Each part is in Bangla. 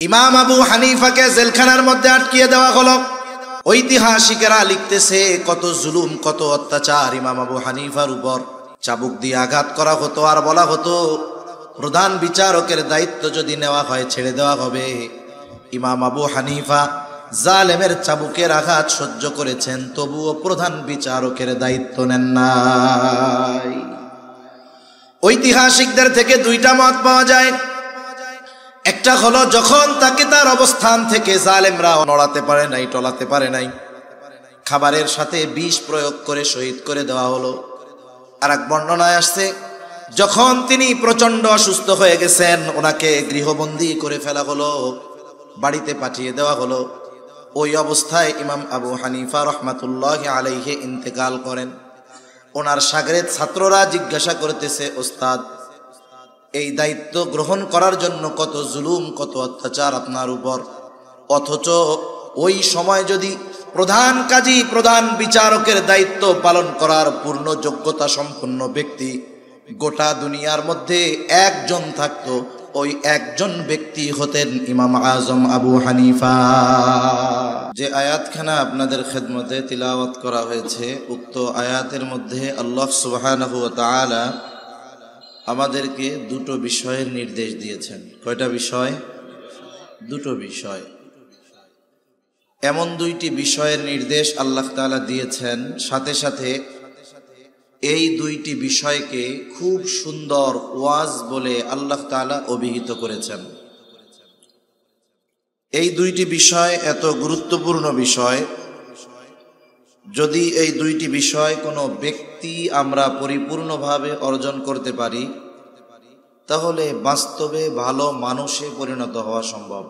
ইমাম আবু হানিফাকে জেলখানার মধ্যে আটকিয়ে দেওয়া হলো। ঐতিহাসিকেরা লিখতেছে কত জুলুম, কত অত্যাচার ইমাম আবু হানিফার উপর। চাবুক দিয়ে আঘাত করা হতো আর বলা হতো প্রধান বিচারকের দায়িত্ব যদি নেওয়া হয় ছেড়ে দেওয়া হবে। ইমাম আবু হানিফা জালেমের চাবুকের আঘাত সহ্য করেছেন, তবুও প্রধান বিচারকের দায়িত্ব নেন নাই। ঐতিহাসিকদের থেকে দুইটা মত পাওয়া যায়। একটা হলো যখন তাকে তার অবস্থান থেকে জালেমরা নড়াতে পারে নাই, টলাতে পারে নাই, খাবারের সাথে বিষ প্রয়োগ করে শহীদ করে দেওয়া হলো। আর এক বর্ণনায় আসছে যখন তিনি প্রচন্ড অসুস্থ হয়ে গেছেন, ওনাকে গৃহবন্দী করে ফেলা হলো, বাড়িতে পাঠিয়ে দেওয়া হলো। ওই অবস্থায় ইমাম আবু হানিফা রহমাতুল্লাহি আলাইহি ইন্তেকাল করেন। ওনার শাগরেদ ছাত্ররা জিজ্ঞাসা করতেছে, ওস্তাদ এই দায়িত্ব গ্রহণ করার জন্য কত জুলুম, কত অত্যাচার আপনার উপর, অথচ ওই সময় যদি প্রধান কাজী, প্রধান বিচারকের দায়িত্ব পালন করার পূর্ণ যোগ্যতা সম্পন্ন ব্যক্তি গোটা দুনিয়ার মধ্যে একজন থাকতো, ওই একজন ব্যক্তি হতেন ইমাম আজম আবু হানিফা। যে আয়াতখানা আপনাদের খেদমতে তিলাওয়াত করা হয়েছে, উক্ত আয়াতের মধ্যে আল্লাহ সুবহানাহু ওয়া তাআলা আমাদেরকে দুটো বিষয়ের নির্দেশ দিয়েছেন। কয়টা বিষয়? দুটো বিষয়। এমন দুইটি বিষয়ের নির্দেশ আল্লাহ তাআলা দিয়েছেন, সাথে সাথে এই দুইটি বিষয়কে খুব সুন্দর ওয়াজ বলে আল্লাহ তাআলা অভিহিত করেছেন। এই দুইটি বিষয় এত গুরুত্বপূর্ণ বিষয়, যদি এই দুইটি বিষয় কোনো ব্যক্তি আমরা পরিপূর্ণভাবে অর্জন করতে পারি, তাহলে বাস্তবে ভালো মানুষে পরিণত হওয়া সম্ভব।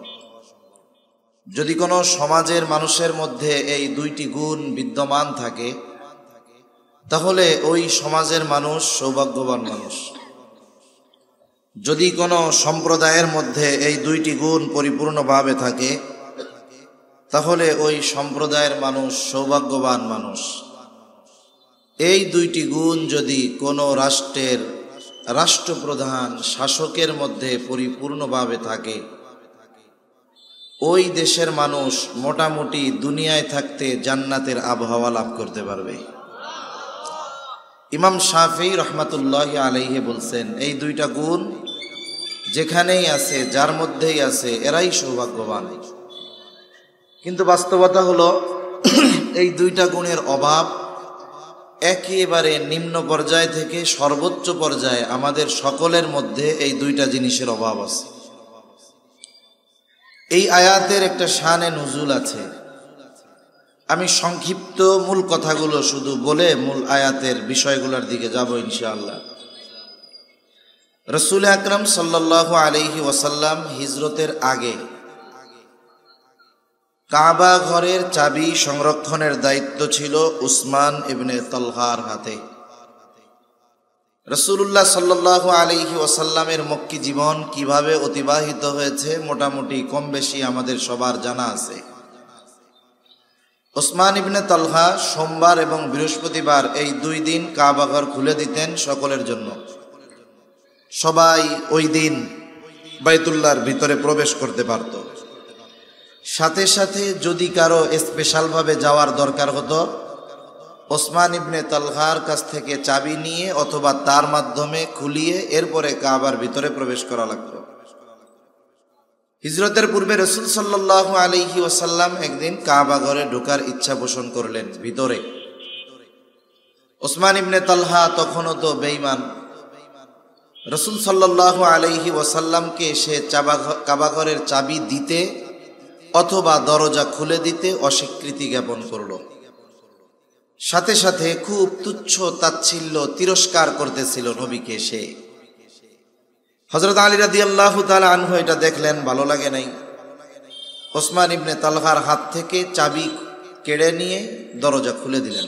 যদি কোনো সমাজের মানুষের মধ্যে এই দুইটি গুণ বিদ্যমান থাকে, তাহলে ওই সমাজের মানুষ সৌভাগ্যবান মানুষ। যদি কোনো সম্প্রদায়ের মধ্যে এই দুইটি গুণ পরিপূর্ণভাবে থাকে, তাহলে ওই সম্প্রদায়ের মানুষ সৌভাগ্যবান মানুষ। এই দুইটি গুণ যদি কোনো রাষ্ট্রের রাষ্ট্রপ্রধান, শাসকের মধ্যে পরিপূর্ণভাবে থাকে, ওই দেশের মানুষ মোটামুটি দুনিয়ায় থাকতে জান্নাতের আবহাওয়া লাভ করতে পারবে। ইমাম শাফিঈ রহমাতুল্লাহি আলাইহি বলছেন, এই দুইটা গুণ যেখানেই আছে, যার মধ্যেই আছে, এরাই সৌভাগ্যবান। কিন্তু বাস্তবতা হলো এই দুইটা গুণের অভাব একেবারে নিম্ন পর্যায় থেকে সর্বোচ্চ পর্যায়ে আমাদের সকলের মধ্যে এই দুইটা জিনিসের অভাব আছে। এই আয়াতের একটা শানে নুজুল আছে। আমি সংক্ষিপ্ত মূল কথাগুলো শুধু বলে মূল আয়াতের বিষয়গুলোর দিকে যাব ইনশাআল্লাহ। রাসূল আকরাম সাল্লাল্লাহু আলাইহি ওয়াসাল্লাম হিজরতের আগে কাবা ঘরের চাবি সংরক্ষণের দায়িত্ব ছিল উসমান ইবনে তালহার হাতে। রাসূলুল্লাহ সাল্লাল্লাহু আলাইহি ওয়াসাল্লামের মক্কি জীবন কিভাবে অতিবাহিত হয়েছে মোটামুটি কম বেশি আমাদের সবার জানা আছে। উসমান ইবনে তালহা সোমবার এবং বৃহস্পতিবার এই দুই দিন কাবা ঘর খুলে দিতেন সকলের জন্য। সবাই ওই দিন বাইতুল্লাহর ভিতরে প্রবেশ করতে পারত। সাথে সাথে যদি কারো স্পেশালভাবে যাওয়ার দরকার হতো, ওসমান ইবনে তালহার কাছ থেকে চাবি নিয়ে অথবা তার মাধ্যমে খুলিয়ে এরপরে কাবার ভিতরে প্রবেশ করা লাগতো। হিজরতের পূর্বে রাসূল সাল্লাল্লাহু আলাইহি ওয়াসাল্লাম একদিন কাবা ঘরে ঢোকার ইচ্ছা পোষণ করলেন ভিতরে। ওসমান ইবনে তালহা তখনও তো বেঈমান। রাসূল সাল্লাল্লাহু আলাইহি ওয়াসাল্লামকে সে কাবা ঘরের চাবি দিতে অথবা দরজা খুলে দিতে অস্বীকৃতি জ্ঞাপন করল। সাথে সাথে খুব তুচ্ছ তাচ্ছিল্য তিরস্কার করতেছিল নবীকে সে। হযরত আলী রাদিয়াল্লাহু তাআলা আনহু এটা দেখলেন, ভালো লাগে নাই। ওসমান ইবনে তালহার হাত থেকে চাবি কেড়ে নিয়ে দরজা খুলে দিলেন।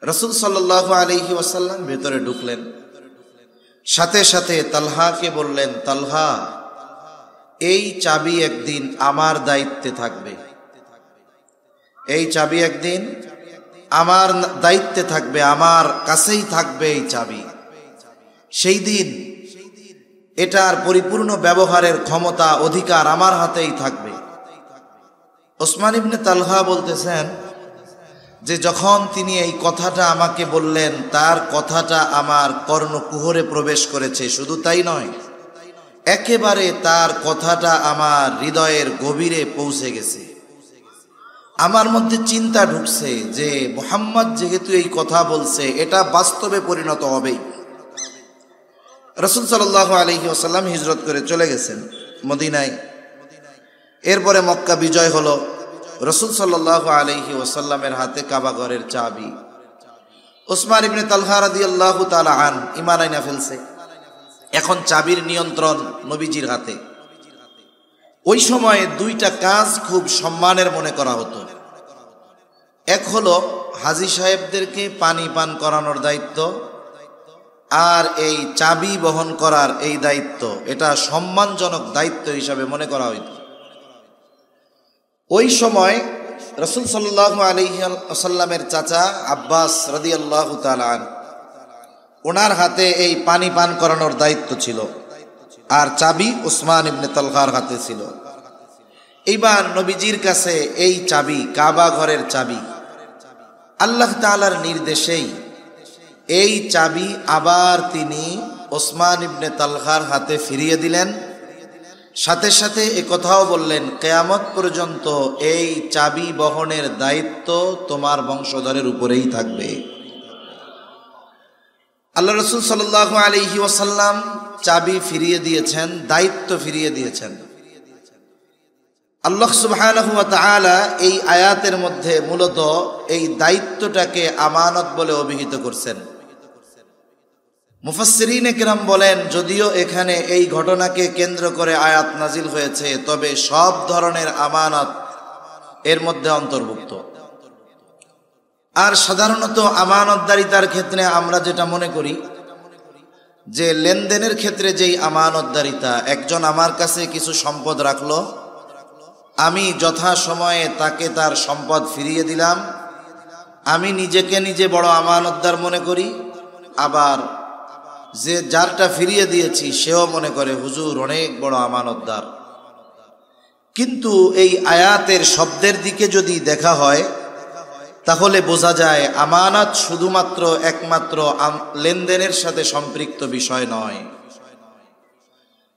রাসূল সাল্লাল্লাহু আলাইহি ওয়াসাল্লাম ভেতরে ঢুকলেন। সাথে সাথে তালহাকে বললেন, তালহা এই চাবি একদিন আমার দায়িত্বে থাকবে। এই চাবি একদিন আমার দায়িত্বে থাকবে, আমার কাছেই থাকবে এই চাবি। সেই দিন এটার পরিপূর্ণ ব্যবহারের ক্ষমতা অধিকার আমার হাতেই থাকবে। ওসমান ইবনে তালহা বলতেছেন যে যখন তিনি এই কথাটা আমাকে বললেন, তার কথাটা আমার কর্ণকুহরে প্রবেশ করেছে। শুধু তাই নয়, একেবারে তার কথাটা আমার হৃদয়ের গভীরে পৌঁছে গেছে। আমার মধ্যে চিন্তা ঢুকছে যে মুহাম্মদ যেহেতু এই কথা বলছে, এটা বাস্তবে পরিণত হবেই। রাসূল সাল্লাল্লাহু আলাইহি ওয়াসাল্লাম হিজরত করে চলে গেছেন মদিনায়। এরপরে মক্কা বিজয় হলো। রাসূল সাল্লাল্লাহু আলাইহি ওয়াসাল্লামের হাতে কাবা ঘরের চাবি। ওসমান ইবনে তালহা রাদিয়াল্লাহু তাআলা আন ঈমান আইনা ফেলছে। এখন চাবির নিয়ন্ত্রণ নবীজির হাতে। ওই সময়ে দুইটা কাজ খুব সম্মানের মনে করা হতো। এক হলো হাজী সাহেবদেরকে পানি পান করানোর দায়িত্ব, আর এই চাবি বহন করার এই দায়িত্ব, এটা সম্মানজনক দায়িত্ব হিসাবে মনে করা হইত। ওই সময় রাসূল সাল্লাল্লাহু আলাইহি ওয়াসাল্লামের চাচা আব্বাস রাদিয়াল্লাহু তাআলা আনহু, ওনার হাতে এই পানি পান করানোর দায়িত্ব ছিল, আর চাবি ওসমান ইবনে তালহার হাতে ছিল। এইবার নবীজির কাছে এই চাবি, কাবা ঘরের চাবি, আল্লাহ তাআলার নির্দেশেই এই চাবি আবার তিনি ওসমান ইবনে তালহার হাতে ফিরিয়ে দিলেন। সাথে সাথে এ কথাও বললেন, কিয়ামত পর্যন্ত এই চাবি বহনের দায়িত্ব তোমার বংশধরের উপরেই থাকবে। আল্লাহ রাসূল সাল্লাল্লাহু আলাইহি ওয়াসাল্লাম চাবি ফিরিয়ে দিয়েছেন, দায়িত্ব ফিরিয়ে দিয়েছেন। আল্লাহ সুবহানাহু ওয়া তাআলা এই আয়াতের মধ্যে মূলত এই দায়িত্বটাকে আমানত বলে অভিহিত করছেন। মুফাসসিরিনে কেরাম বলেন, যদিও এখানে এই ঘটনাকে কেন্দ্র করে আয়াত নাজিল হয়েছে, তবে সব ধরনের আমানত এর মধ্যে অন্তর্ভুক্ত। আর সাধারণত আমানতদারিতার ক্ষেত্রে আমরা যেটা মনে করি যে লেনদেনের ক্ষেত্রে যেই আমানতদারিতা, একজন আমার কাছে কিছু সম্পদ রাখলো, আমি যথাসময়ে তাকে তার সম্পদ ফিরিয়ে দিলাম, আমি নিজেকে নিজে বড় আমানতদার মনে করি। আবার যে যারটা ফিরিয়ে দিয়েছি সেও মনে করে হুজুর অনেক বড় আমানতদার। কিন্তু এই আয়াতের শব্দের দিকে যদি দেখা হয়, তাহলে বোঝা যায় আমানত শুধুমাত্র একমাত্র লেনদেনের সাথে সম্পৃক্ত বিষয় নয়।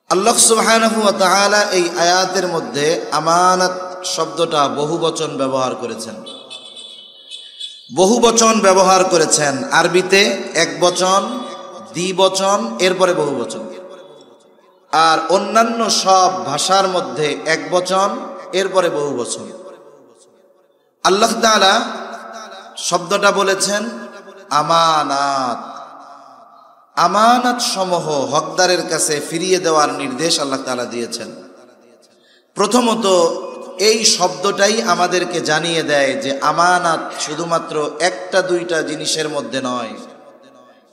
আল্লাহ সুবহানাহু ওয়া তাআলা এই আয়াতের মধ্যে আমানত শব্দটা বহুবচন ব্যবহার করেছেন। বহুবচন ব্যবহার করেছেন আরবিতে একবচন, দ্বিবচন, এরপরে বহুবচন। আর অন্যান্য সব ভাষার মধ্যে একবচন, এরপরে বহুবচন। আল্লাহ তাআলা শব্দটা বলেছেন আমানাত। আমানাত সমূহ হকদারের কাছে ফিরিয়ে দেওয়ার নির্দেশ আল্লাহ তাআলা দিয়েছেন। প্রথমত এই শব্দটাই আমাদেরকে জানিয়ে দেয় যে আমানাত শুধুমাত্র একটা দুইটা জিনিসের মধ্যে নয়,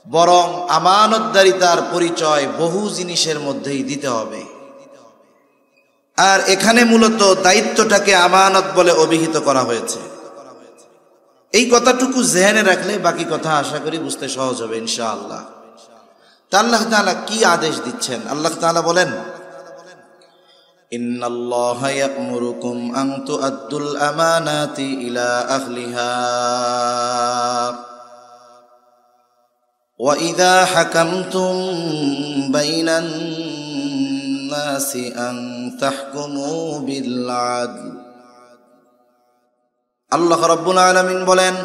বরং আমানতদারিতার পরিচয় বহু জিনিসের মধ্যেই দিতে হবে। আর এখানে মূলত দায়িত্বটাকে আমানত বলে অভিহিত করা হয়েছে। এই কথাটুকু জেহেনে রাখলে বাকি কথা আশা করি বুঝতে সহজ হবে ইনশাআল্লাহ। তা আল্লাহ তাআলা কি আদেশ দিচ্ছেন? আল্লাহ তাআলা বলেন, ইন্নাল্লাহা ইয়া'মুরুকুম আন তু'আদ্দুল আমানাতি ইলা আহলিহা ওয়া ইযা হাকামতুম বাইনান নাসি আন তাহকুমু বিল আদল। আল্লাহ রাব্বুল আলামিন বলেন,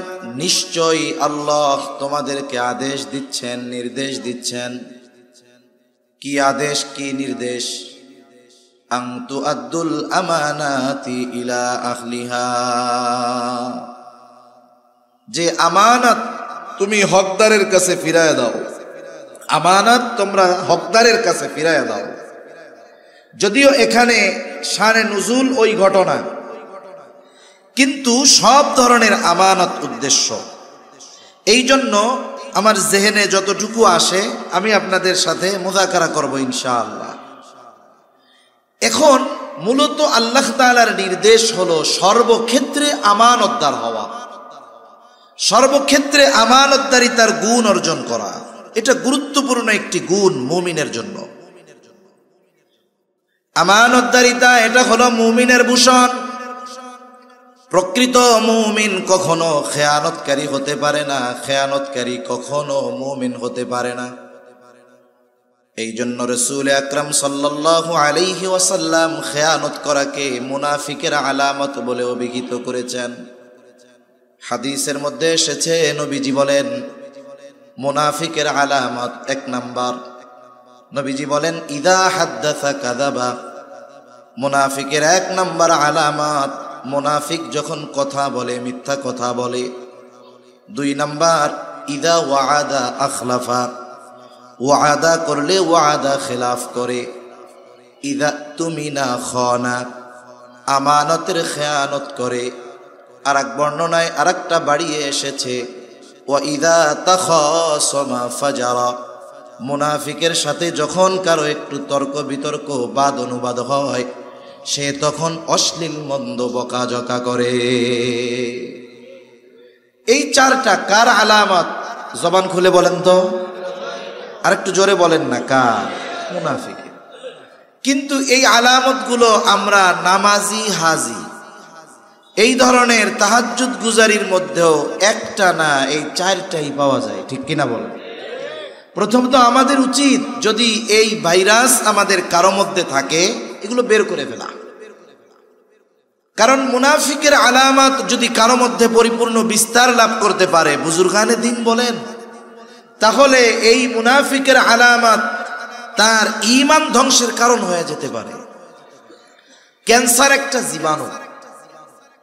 নিশ্চয়ই আল্লাহ তোমাদেরকে আদেশ দিচ্ছেন, নির্দেশ দিচ্ছেন। কি আদেশ, কি নির্দেশ? আন তুআদ্দুল আমানাতি ইলা আহলিহা, যে আমানত তুমি হকদারের কাছে ফিরায় দাও। আমানত তোমরা হকদারের কাছে ফিরায় দাও। যদিও এখানে শানে নুজুল ওই ঘটনা, কিন্তু সব ধরনের আমানত উদ্দেশ্য। এই জন্য আমার জেহেনে যতটুকু আসে আমি আপনাদের সাথে মুযাকারা করব ইনশাআল্লাহ। এখন মূলত আল্লাহ তাআলার নির্দেশ হলো সর্বক্ষেত্রে আমানতদার হওয়া, সর্বক্ষেত্রে আমানতদারিতার গুণ অর্জন করা। এটা গুরুত্বপূর্ণ একটি গুণ মুমিনের জন্য। আমানতদারিতা এটা হলো মুমিনের ভূষণ। প্রকৃত মুমিন কখনো খেয়ানতকারী হতে পারে না, খেয়ানতকারী কখনো মুমিন হতে পারে না। এই জন্য রাসূল আকরাম সাল্লাল্লাহু আলাইহি ওয়াসাল্লাম খেয়ানত করাকে মুনাফিকের আলামত বলে অভিহিত করেছেন। হাদিসের মধ্যে এসেছে, নবীজি বলেন মুনাফিকের আলামত 1 নাম্বার, নবীজি বলেন ইদা হাদ্দাসা কাযাবা। মুনাফিকের 1 নাম্বার আলামত, মুনাফিক যখন কথা বলে মিথ্যা কথা বলে। 2 নাম্বার ইদা ওয়াআদা আখলাফা, ওয়াদা করলে ওয়াদা খেলাফ করে। ইদা তুমিনা খানা, আমানতের খেয়ানত করে। আর এক বর্ণনায় আরেকটা বাড়িয়ে এসেছে ওয়া ইদা তাখাসামা ফাজারা। মুনাফিকের সাথে যখন কারো একটু তর্ক বিতর্ক বাদ অনুবাদ হয়, সে তখন অশ্লীল মন্দ বকাঝকা করে। এই 4টা কার আলামত? জবান খুলে বলেন তো, আরেকটু জোরে বলেন না, কার? মুনাফিকের। কিন্তু এই আলামতগুলো আমরা নামাজি হাজি এই ধরনের তাহাজ্জুদ গুজারির মধ্যেও একটা না, এই 4টাই পাওয়া যায়, ঠিক কিনা বলেন? প্রথমত আমাদের উচিত, যদি এই ভাইরাস আমাদের কারো মধ্যে থাকে, এগুলো বের করে ফেলা। কারণ মুনাফিকের আলামত যদি কারো মধ্যে পরিপূর্ণ বিস্তার লাভ করতে পারে, বুজুর্গানে দ্বীন বলেন, তাহলে এই মুনাফিকের আলামত তার ঈমান ধ্বংসের কারণ হয়ে যেতে পারে। ক্যান্সার একটা জীবাণু।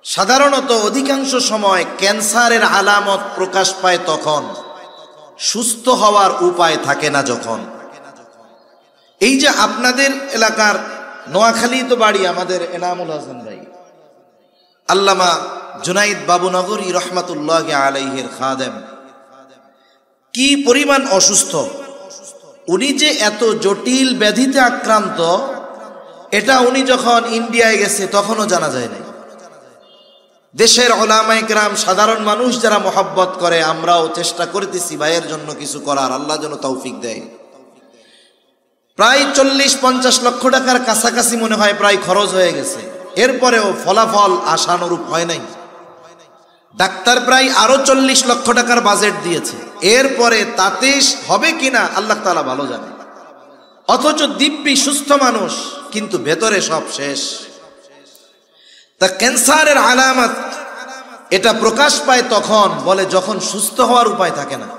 সাধারণত অধিকাংশ সময় ক্যান্সারের আলামত প্রকাশ পায় তখন, সুস্থ হওয়ার উপায় থাকে না যখন। এই যে আপনাদের এলাকার নোয়াখালী তো বাড়ি আমাদের এনামুল হাসান ভাই, আল্লামা জুনাইদ বাবুনগরী রহমাতুল্লাহি আলাইহির খাদেম, কি পরিমাণ অসুস্থ। উনি যে এত জটিল ব্যাধিতে আক্রান্ত, এটা উনি যখন ইন্ডিয়ায় গেছে তখনও জানা যায় নাই। দেশের উলামায়ে কেরাম, সাধারণ মানুষ যারা মহব্বত করে, আমরাও চেষ্টা করতেছি ভাইয়ের জন্য কিছু করার, আল্লাহ যেন তৌফিক দেয়। প্রায় 40-50 লক্ষ টাকার কাছাকাছি মনে হয় প্রায় খরচ হয়ে গেছে, এরপরেও ফলাফল আশানুরূপ হয় নাই। ডাক্তার প্রায় আরো 40 লক্ষ টাকার বাজেট দিয়েছে, এরপরে তাতে হবে কিনা আল্লাহ তাআলা ভালো জানে। অথচ দিব্যি সুস্থ মানুষ, কিন্তু ভেতরে সব শেষ। তা ক্যান্সারের আলামত এটা প্রকাশ পায় তখন, বলে যখন সুস্থ হওয়ার উপায় থাকে না।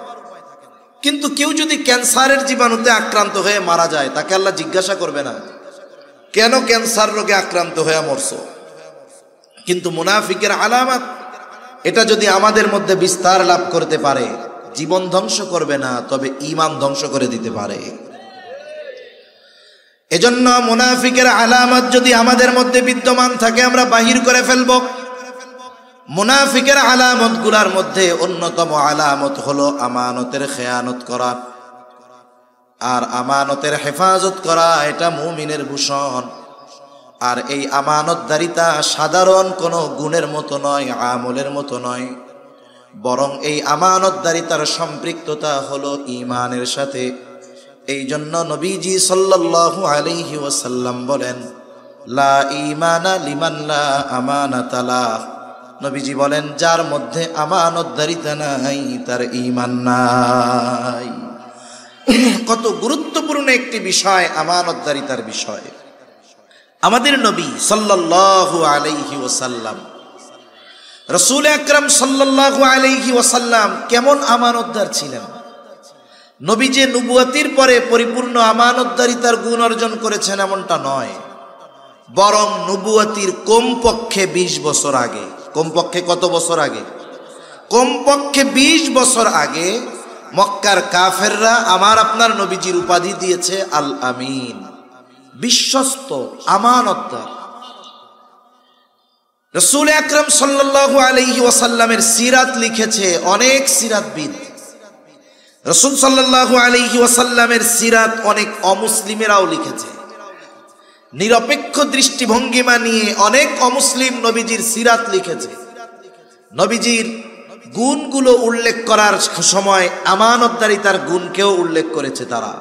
কিন্তু কেউ যদি ক্যান্সারের জীবাণুতে আক্রান্ত হয়ে মারা যায়, তাকে আল্লাহ জিজ্ঞাসা করবে না কেন ক্যান্সার রোগে আক্রান্ত হয়ে মরছো। কিন্তু মুনাফিকের আলামত এটা যদি আমাদের মধ্যে বিস্তার লাভ করতে পারে, জীবন ধ্বংস করবে না, তবে ঈমান ধ্বংস করে দিতে পারে। এজন্য মুনাফিকের আলামত যদি আমাদের মধ্যে বিদ্যমান থাকে, আমরা বাহির করে ফেলব। মুনাফিকের আলামত গুলার মধ্যে অন্যতম আলামত হলো আমানতের খেয়ানত করা। আর আমানতের হেফাজত করা এটা মুমিনের ভূষণ। আর এই আমানতদারিতা সাধারণ কোনো গুণের মতো নয়, আমলের মতো নয়, বরং এই আমানতদারিতার সম্পৃক্ততা হলো ঈমানের সাথে। এই জন্য নবীজি সাল্লাল্লাহু আলাইহি ওয়াসাল্লাম বলেন, লা ঈমানা লিমান লা আমানাতা লাহ। নবীজি বলেন, যার মধ্যে আমানতদারিতা নাই তার ঈমান নাই। কত গুরুত্বপূর্ণ একটি বিষয় আমানতদারিতার বিষয়। আমাদের নবী সাল্লাল্লাহু আলাইহি ওয়াসাল্লাম, রাসূল আকরাম সাল্লাল্লাহু আলাইহি ওয়াসাল্লাম কেমন আমানতদার ছিলেন। নবী যে নবুয়তির পরে পরিপূর্ণ আমানতদারিতার গুণ অর্জন করেছেন এমনটা নয়, বরং নবুয়তির কমপক্ষে 20 বছর আগে। কমপক্ষে কত বছর আগে? কমপক্ষে 20 বছর আগে মক্কার কাফেররা আমার আপনার নবীজির উপাধি দিয়েছে আল আমিন, বিশ্বস্ত, আমানতদার। রাসূল আকরাম সাল্লাল্লাহু আলাইহি ওয়াসাল্লামের সিরাত লিখেছে অনেক সিরাতবিদ। রাসূল সাল্লাল্লাহু আলাইহি ওয়াসাল্লামের সিরাত অনেক অমুসলিমেরাও লিখেছে। নিরপেক্ষ দৃষ্টিভঙ্গিমা নিয়ে অনেক অমুসলিম নবীজির সিরাত লিখেছে। নবীজির গুণগুলো উল্লেখ করার সময় আমানতদারিতার গুণকেও উল্লেখ করেছে তারা।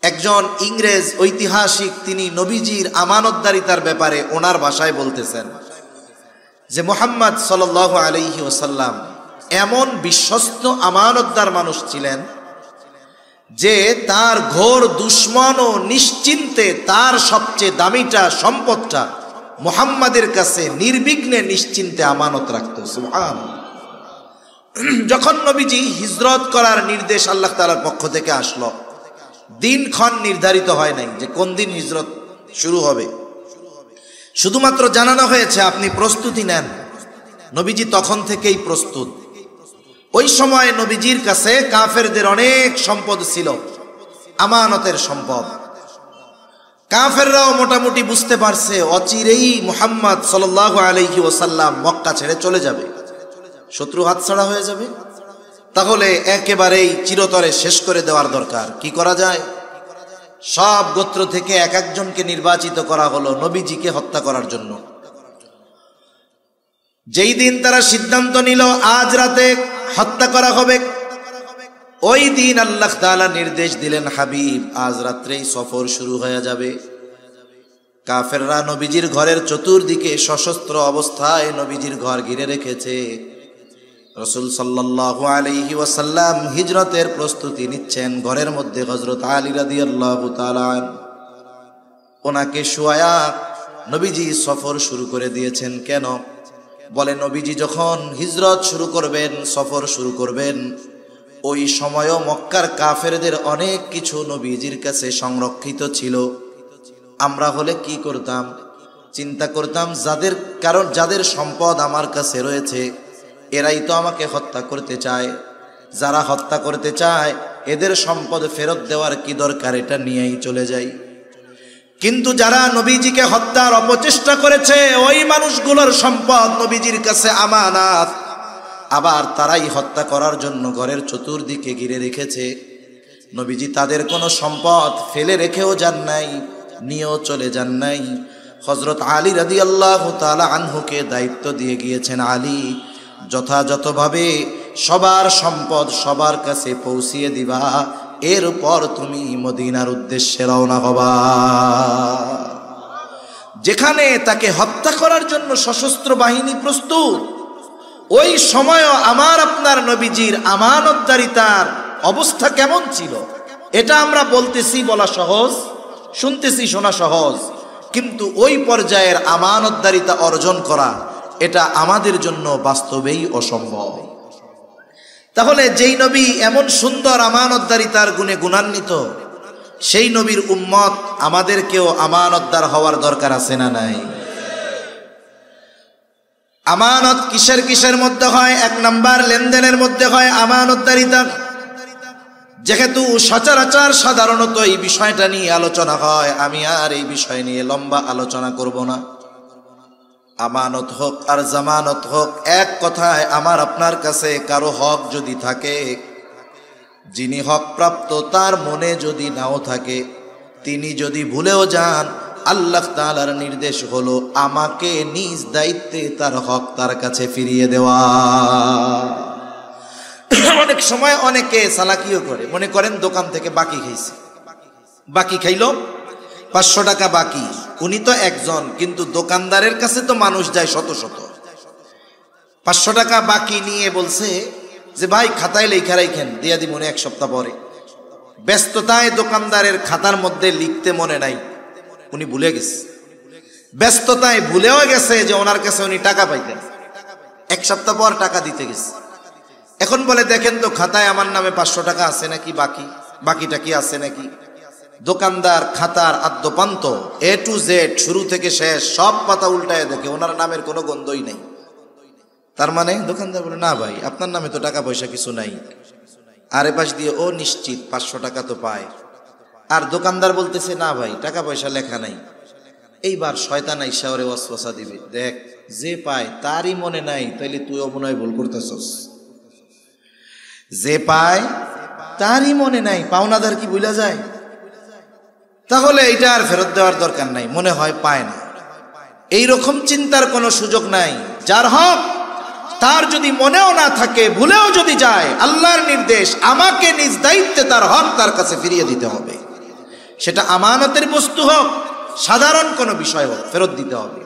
একজন ইংরেজ ঐতিহাসিক তিনি নবীজির আমানতদারিতার ব্যাপারে ওনার ভাষায় বলতেছেন যে মুহাম্মদ সাল্লাল্লাহু আলাইহি ওয়াসাল্লাম এমন বিশ্বস্ত আমানতদার মানুষ ছিলেন যে তার ঘোর দুশ্মন ও নিশ্চিন্তে তার সবচেয়ে দামিটা সম্পদটা মুহাম্মাদের কাছে নির্বিঘ্নে নিশ্চিন্তে আমানত রাখত। সুবহানাল্লাহ। যখন নবীজি হিজরত করার নির্দেশ আল্লাহ তাআলার পক্ষ থেকে আসলো, দিনক্ষণ নির্ধারিত হয় নাই যে কোন দিন হিজরত শুরু হবে, শুধুমাত্র জানানো হয়েছে আপনি প্রস্তুতি নেন। নবীজি তখন থেকেই প্রস্তুত। ওই সময় নবীজির কাছে কাফেরদের অনেক সম্পদ ছিল, আমানতের সম্পদ। কাফেররাও মোটামুটি বুঝতে পারছে অচিরেই মুহাম্মদ সাল্লাল্লাহু আলাইহি ওয়াসাল্লাম মক্কা ছেড়ে চলে যাবে, শত্রু হাতছাড়া হয়ে যাবে। তাহলে একেবারেই চিরতরে শেষ করে দেওয়ার দরকার। কি করা যায়? সব গোত্র থেকে এক একজনকে নির্বাচিত করা হলো নবীজিকে হত্যা করার জন্য। যেই দিন তারা সিদ্ধান্ত নিল আজ রাতে হত্যা করা হবে, ওই দিন আল্লাহ তাআলা নির্দেশ দিলেন, হাবিব আজ রাত্রেই সফর শুরু হয়ে যাবে। কাফেররা নবীজির ঘরের চতুর্দিকে সশস্ত্র অবস্থায় নবীজির ঘর ঘিরে রেখেছে। রাসূল সাল্লাল্লাহু আলাইহি ওয়াসাল্লাম হিজরতের প্রস্তুতি নিচ্ছেন। ঘরের মধ্যে হযরত আলী রাদিয়াল্লাহু তাআলা ওনাকে শোয়া নবীজি সফর শুরু করে দিয়েছেন। কেন? বলে নবীজি যখন হিজরত শুরু করবেন, সফর শুরু করবেন, ওই সময়ও মক্কার কাফেরদের অনেক কিছু নবীজির কাছে সংরক্ষিত ছিল। আমরা হলে কি করতাম? চিন্তা করতাম যাদের সম্পদ আমার কাছে রয়েছে এরাই তো আমাকে হত্যা করতে চায়। যারা হত্যা করতে চায় এদের সম্পদ ফেরত দেওয়ার কি দরকার, এটা নিয়েই চলে যাই। কিন্তু যারা নবীজিকে হত্যার অপচেষ্টা করেছে ওই মানুষগুলোর সম্পদ নবীজির কাছে আমানত, আবার তারাই হত্যা করার জন্য ঘরের চতুর্দিকে ঘিরে রেখেছে। নবীজি তাদের কোনো সম্পদ ফেলে রেখেও যান নাই, নিয়েও চলে যান নাই। হযরত আলী রাদিয়াল্লাহু তাআলা আনহুকে দায়িত্ব দিয়ে গিয়েছেন, আলী যথাযথভাবে সবার সম্পদ সবার কাছে পৌঁছিয়ে দিবা, এরপর তুমি মদিনার উদ্দেশ্যে রওনা হবা। যেখানে তাকে হত্যা করার জন্য সশস্ত্র বাহিনী প্রস্তুত, ওই সময়ও আমার আপনার নবীজির আমানতদারিতার অবস্থা কেমন ছিল এটা আমরা বলতেছি, বলা সহজ, শুনতেছি, শোনা সহজ, কিন্তু ওই পর্যায়ের আমানতদারিতা অর্জন করা এটা আমাদের জন্য বাস্তবেই অসম্ভব। তাহলে যেই নবী এমন সুন্দর আমানতদারিতার গুণে গুণান্বিত, সেই নবীর উম্মত আমাদেরকেও আমানতদার হওয়ার দরকার আছে না নাই? আমানত কিসের কিসের মধ্যে হয়? এক নাম্বার লেনদেনের মধ্যে হয় আমানতদারিতা। যেহেতু সচরাচর সাধারণত এই বিষয়টা নিয়ে আলোচনা হয়, আমি আর এই বিষয় নিয়ে লম্বা আলোচনা করব না। আমানত হোক আর জামানত হোক, এক কথায় আমার আপনার কাছে কারো হক যদি থাকে, যিনি হক প্রাপ্ত তার মনে যদি নাও থাকে, তিনি যদি ভুলেও যান, আল্লাহ তাআলার নির্দেশ হলো আমাকে নিজ দায়িত্বে তার হক তার কাছে ফিরিয়ে দেওয়া। অনেক সময় অনেকে চালাকিও করে, মনে করেন দোকান থেকে বাকি খাইছে, বাকি খাইলো 500 টাকা বাকি। উনি তো একজন, কিন্তু দোকানদারের কাছে তো মানুষ যায় শত শত। 500 টাকা বাকি নিয়ে বলছে যে ভাই খাতায় লেখা রাখেন, দিয়া দিব মনে 1 সপ্তাহ পরে। ব্যস্ততায় দোকানদারের খাতার মধ্যে লিখতে মনে নাই, উনি ভুলে গেছে। ব্যস্ততায় ভুলেও গেছে যে ওনার কাছে উনি টাকা পাইতেন। 1 সপ্তাহ পর টাকা দিতে গেছে। এখন বলে দেখেন তো খাতায় আমার নামে 500 টাকা আছে নাকি, বাকিটা কি আছে নাকি। দোকানদার খাতার আদ্যপান্ত A to Z শুরু থেকে শেষ সব পাতা উল্টায় দেখে ওনার নামের কোনো গন্ধই নেই। তার মানে দোকানদার বলে না ভাই আপনার নামে তো টাকা পয়সা কিছু নাই। আর এপাশ দিয়ে ও নিশ্চিত 500 টাকা তো পায়, আর দোকানদার বলতেছে না ভাই টাকা পয়সা লেখা নাই। এইবার শয়তান আইসা ওরে ওয়াসওয়াসা দিবে, দেখ যে পায় তারই মনে নাই, তাইলে তুইও মনে হয় ভুল করতেছস। যে পায় তারই মনে নাই, পাওনাদার কি ভুলা যায়? তাহলে এটা আর ফেরত দেওয়ার দরকার নাই, মনে হয় পায় না। এই রকম চিন্তার কোনো সুযোগ নাই। যার হক তার যদি মনেও না থাকে, ভুলেও যদি যায়, আল্লাহর নির্দেশ আমাকে নিজ দায়িত্বে তার হক তার কাছে ফিরিয়ে দিতে হবে। সেটা আমানতের বস্তু হোক, সাধারণ কোনো বিষয় হোক, ফেরত দিতে হবে।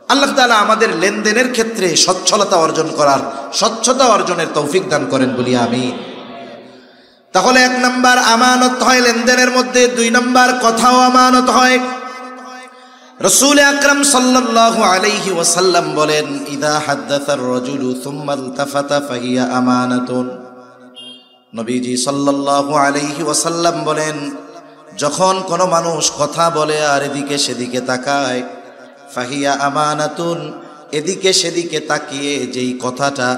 আল্লাহ তাআলা আমাদের লেনদেনের ক্ষেত্রে সচ্ছলতা অর্জন করার, স্বচ্ছতা অর্জনের তৌফিক দান করেন বলি আমিন। তাহলে 1 নাম্বার আমানত হয় লেনদেনের মধ্যে, 2 নাম্বার কথাও আমানত হয়। রাসূল আকরাম সাল্লাল্লাহু আলাইহি ওয়াসাল্লাম বলেন, ইদা হাদ্দাসার রাজুলু সুম্মা ইলতাফাতা ফাহিয়া আমানাতুন। নবীজি সাল্লাল্লাহু আলাইহি ওয়াসাল্লাম বলেন, যখন কোনো মানুষ কথা বলে আর এদিকে সেদিকে তাকায়, ফাহিয়া আমানাতুন, এদিকে সেদিকে তাকিয়ে যেই কথাটা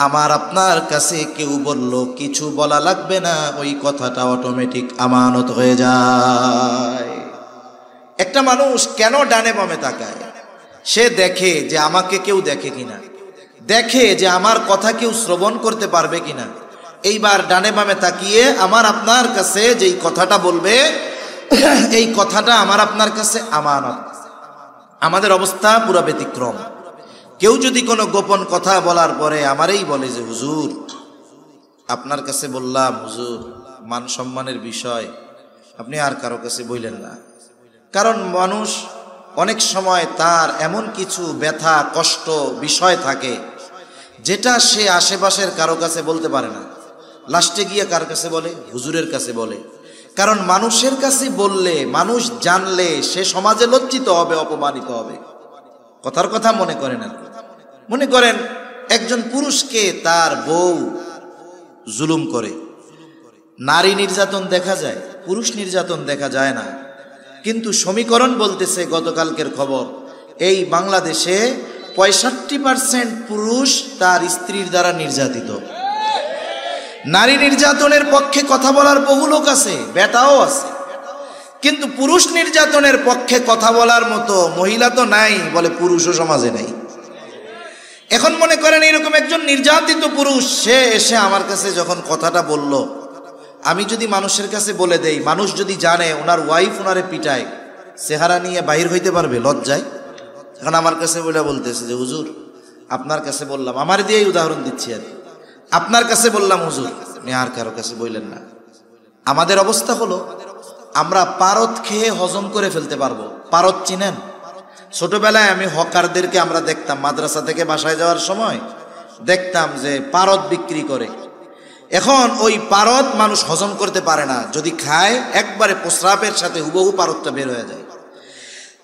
আমার আপনার কাছে কেউ বলল, কিছু বলা লাগবে না, ওই কথাটা অটোমেটিক আমানত হয়ে যায়। একটা মানুষ কেন ডানে বামে তাকায়? সে দেখে যে আমাকে কেউ দেখে কিনা, দেখে যে আমার কথা কেউ শ্রবণ করতে পারবে কিনা। এইবার ডানে বামে তাকিয়ে আমার আপনার কাছে যেই কথাটা বলবে, এই কথাটা আমার আপনার কাছে আমানত। আমাদের অবস্থা পুরো ব্যতিক্রম। কেউ যদি কোনো গোপন কথা বলার পরে আমারই বলে যে হুজুর আপনার কাছে বললাম, হুজুর মান সম্মানের বিষয়, আপনি আর কারো কাছে বললেন না। কারণ মানুষ অনেক সময় তার এমন কিছু ব্যথা কষ্ট বিষয় থাকে যেটা সে আশেপাশের কারো কাছে বলতে পারে না। লাস্টে গিয়ে কার কাছে বলে? হুজুরের কাছে বলে। কারণ মানুষের কাছে বললে, মানুষ জানলে সে সমাজে লজ্জিত হবে, অপমানিত হবে। কথার কথা মনে করেন না। মনে করেন একজন পুরুষকে তার বউ জুলুম করে, নারী নির্যাতন দেখা যায়, পুরুষ নির্যাতন দেখা যায় না। কিন্তু সমীকরণ বলতেছে, গতকালকের খবর, এই বাংলাদেশে 65% পুরুষ তার স্ত্রীর দ্বারা নির্যাতিত। নারী নির্যাতনের পক্ষে কথা বলার বহু লোক আছে, বেটাও আছে, কিন্তু পুরুষ নির্যাতনের পক্ষে কথা বলার মতো মহিলা তো নাই, বলে পুরুষও সমাজে নাই। এখন মনে করেন এরকম একজন নির্যাতিত পুরুষ, সে এসে আমার কাছে যখন কথাটা বলল, আমি যদি মানুষের কাছে বলে দেই, মানুষ যদি জানে ওনার ওয়াইফ ওনারে পিটায়, চেহারা নিয়ে বাহির হইতে পারবে লজ্জায়? এখন আমার কাছে বলতেছে যে হুজুর আপনার কাছে বললাম, আমার দিয়েই উদাহরণ দিচ্ছি আর, আপনার কাছে বললাম হুজুর, আপনি আর কারো কাছে বললেন না। আমাদের অবস্থা হলো আমরা পারদ খেয়ে হজম করে ফেলতে পারবো। পারদ চিনেন? ছোটবেলায় আমি হকারদেরকে আমরা দেখতাম, মাদ্রাসা থেকে বাসায় যাওয়ার সময় দেখতাম যে পারদ বিক্রি করে। এখন ওই পারদ মানুষ হজম করতে পারে না, যদি খায় একবারে প্রস্রাবের সাথে হুবহু পারদটা বের হয়ে যায়।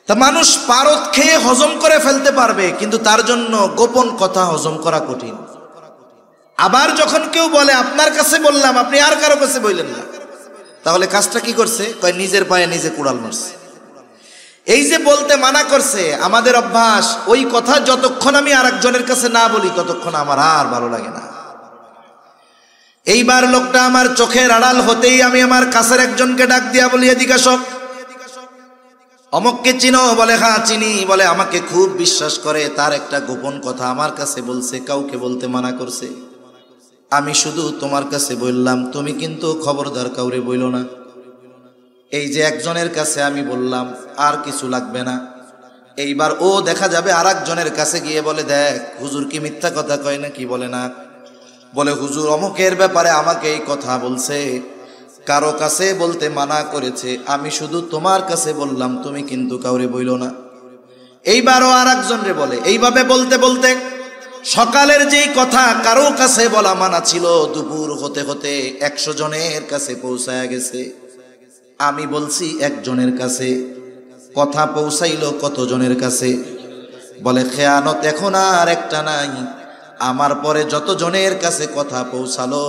তা মানুষ পারদ খেয়ে হজম করে ফেলতে পারবে, কিন্তু তার জন্য গোপন কথা হজম করা কঠিন। আবার যখন কেউ বলে আপনার কাছে বললাম, আপনি আর কারো কাছে বললেন না, তাহলে কাজটা কি করছে? কয় নিজের পায়ে নিজে কুড়াল মারছে। এই যে বলতে মানা করছে, আমাদের অভ্যাস, ওই কথা যতক্ষণ আমি আরেকজনের কাছে না বলি ততক্ষণ আমার আর ভালো লাগে না। এইবার লোকটা আমার চোখের আড়াল হতেই আমি আমার কাছের একজনকে ডাক দিয়া বলি, এদিকে আসো, অমককে চিনো? বলে হ্যাঁ চিনি। বলে আমাকে খুব বিশ্বাস করে, তার একটা গোপন কথা আমার কাছে বলছে, কাউকে বলতে মানা করছে। আমি শুধু তোমার কাছে বললাম, তুমি কিন্তু খবরদার কাউরে বইল না। এই যে একজনের কাছে আমি বললাম, আর কিছু লাগবে না। এইবার ও দেখা যাবে আর একজনের কাছে গিয়ে বলে, দেখ হুজুর কি মিথ্যা কথা কয় না, কি বলে না? বলে হুজুর অমুকের ব্যাপারে আমাকে এই কথা বলছে, কারো কাছে বলতে মানা করেছে, আমি শুধু তোমার কাছে বললাম, তুমি কিন্তু কাউরে বইল না। এইবারও আর একজনরে বলে। এইভাবে বলতে বলতে সকালের যেই কথা কারো কাছে বলা মানা ছিল, দুপুর হতে হতে 100 জনের কাছে পৌঁছায় গেছে। আমি বলছি একজনের কাছে, কথা পৌঁছাইলো কতজনের কাছে? বলে খেয়ানত এখন আর একটা নাই, আমার পরে যত জনের কাছে কথা পৌঁছালো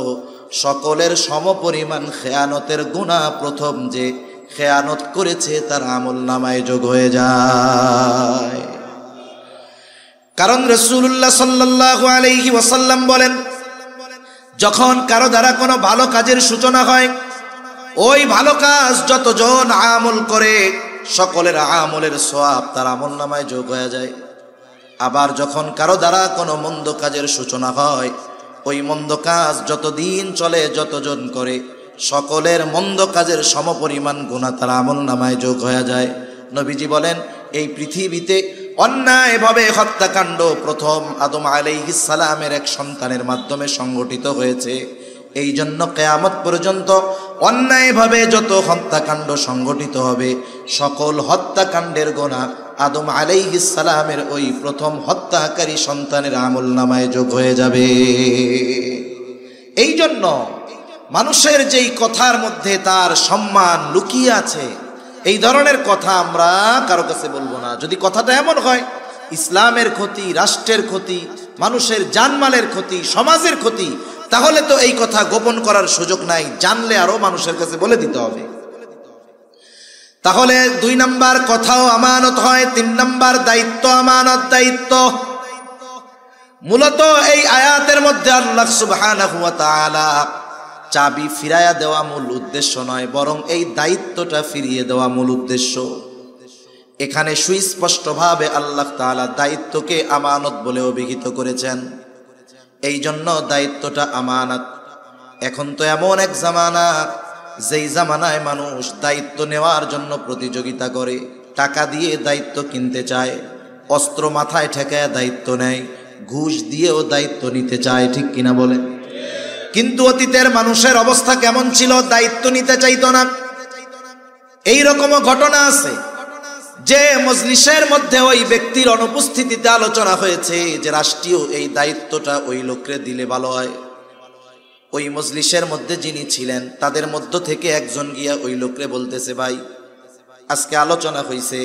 সকলের সমপরিমাণ খেয়ানতের গুনাহ প্রথম যে খেয়ানত করেছে তার আমল নামায় যোগ হয়ে যায়। কারণ রাসূলুল্লাহ সাল্লাল্লাহু আলাইহি ওয়াসাল্লাম বলেন, যখন কারো দ্বারা কোনো ভালো কাজের সূচনা হয়, ওই ভালো কাজ যতজন আমল করে সকলের আমলের সওয়াব তার আমল নামায় যোগ হয়ে যায়। আবার যখন কারো দ্বারা কোনো মন্দ কাজের সূচনা হয়, ওই মন্দ কাজ যতদিন চলে, যতজন করে সকলের মন্দ কাজের সমপরিমাণ গুনাহ তার আমল নামায় যোগ হয়ে যায়। নবীজি বলেন, এই পৃথিবীতে অন্যায়ভাবে হত্যাকাণ্ড প্রথম আদম আলাইহিস সালামের এক সন্তানের মাধ্যমে সংগঠিত হয়েছে। এই জন্য কিয়ামত পর্যন্ত অন্যায়ভাবে যত হত্যাকাণ্ড সংগঠিত হবে, সকল হত্যাকাণ্ডের গুনাহ আদম আলাইহিস সালামের ওই প্রথম হত্যাকারী সন্তানের আমলনামায় যোগ হয়ে যাবে। এই জন্য মানুষের যেই কথার মধ্যে তার সম্মান লুকিয়ে আছে, এই ধরনের কথা আমরা কারো কাছে বলবো না। যদি কথাটা এমন হয় ইসলামের ক্ষতি, রাষ্ট্রের ক্ষতি, মানুষের জানমালের ক্ষতি, সমাজের ক্ষতি, তাহলে তো এই কথা গোপন করার সুযোগ নাই, জানলে আরো মানুষের কাছে বলে দিতে হবে। তাহলে 2 নাম্বার কথাও আমানত হয়, 3 নাম্বার দায়িত্ব আমানত দায়িত্ব। মূলত এই আয়াতের মধ্যে আল্লাহ সুবহানাহু ওয়া তাআলা চাবি ফিরায়া দেওয়া মূল উদ্দেশ্য নয়, বরং এই দায়িত্বটা ফিরিয়ে দেওয়া মূল উদ্দেশ্য। এখানে সুস্পষ্টভাবে আল্লাহ তাআলা দায়িত্বকে আমানত বলে অভিহিত করেছেন। এই জন্য দায়িত্বটা আমানত। এখন তো এমন এক জামানা, যেই জামানায় মানুষ দায়িত্ব নেওয়ার জন্য প্রতিযোগিতা করে, টাকা দিয়ে দায়িত্ব কিনতে চায়, অস্ত্র মাথায় ঠেকায় দায়িত্ব নেয়, ঘুষ দিয়েও দায়িত্ব নিতে চায়, ঠিক কিনা বলে? কিন্তু অতীতের মানুষের অবস্থা কেমন ছিল? দায়িত্ব নিতে চাইতো না। এই রকমও ঘটনা আছে যে মজলিসের মধ্যে ওই ব্যক্তির অনুপস্থিতিতে আলোচনা হয়েছে যে রাষ্ট্রীয় এই দায়িত্বটা ওই লোককে দিলে ভালো হয়। ওই মজলিসের মধ্যে যিনি ছিলেন তাদের মধ্য থেকে একজন গিয়া ওই লোককে বলতেছে, ভাই আজকে আলোচনা হয়েছে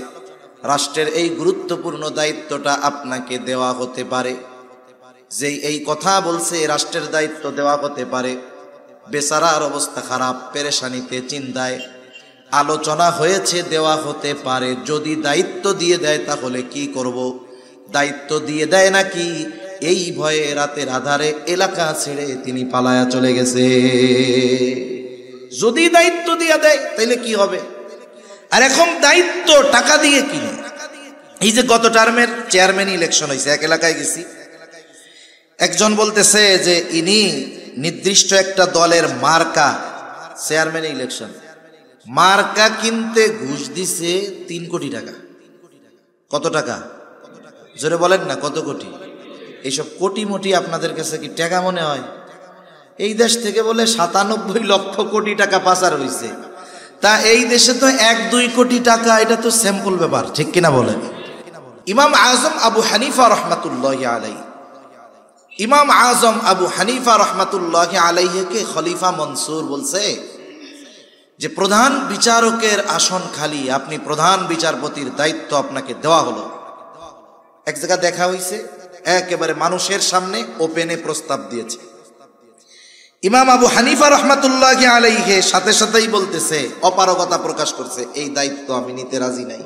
রাষ্ট্রের এই গুরুত্বপূর্ণ দায়িত্বটা আপনাকে দেওয়া হতে পারে। যেই এই কথা বলছে রাষ্ট্রের দায়িত্ব দেওয়া হতে পারে, বেচারার অবস্থা খারাপ, পেরেশানিতে, চিন্তায়। আলোচনা হয়েছে দেওয়া হতে পারে, যদি দায়িত্ব দিয়ে দেয় তাহলে কি করব? দায়িত্ব দিয়ে দেয় নাকি এই ভয়ে রাতের আধারে এলাকা ছেড়ে তিনি পালায়া চলে গেছে। যদি দায়িত্ব দিয়ে দেয় তাহলে কি হবে? আর এখন দায়িত্ব টাকা দিয়ে কিনে। এই যে গত টার্মের চেয়ারম্যান ইলেকশন হয়েছে, এক এলাকায় গেছি, একজন বলতেছে যে ইনি নির্দিষ্ট একটা দলের মার্কা, চেয়ারম্যান ইলেকশন মার্কা কিনতে ঘুষ দিছে 3 কোটি টাকা। কত টাকা? জোরে বলেন না, কত কোটি? এইসব কোটি মোটি আপনাদের কাছে কি টাকা মনে হয়? এই দেশ থেকে বলে 97 লক্ষ কোটি টাকা পাচার হয়েছে। তা এই দেশে তো 1-2 কোটি টাকা, এটা তো স্যাম্পল ব্যাপার, ঠিক কিনা বলেন? ইমাম আজম আবু হানিফা রহমাতুল্লাহি আলাইহি, ইমাম আজম আবু হানিফা রহমাতুল্লাহি আলাইহিকে খলিফা মনসুর বলছে যে প্রধান বিচারকের আসন খালি, আপনি প্রধান বিচারপতির দায়িত্ব আপনাকে দেওয়া হলো। এক জায়গা দেখা হয়েছে, একেবারে মানুষের সামনে ওপেনে প্রস্তাব দিয়েছে। ইমাম আবু হানিফা রহমাতুল্লাহি আলাইহি সাথে সাথেই বলতেছে, অপারগতা প্রকাশ করছে, এই দায়িত্ব আমি নিতে রাজি নাই।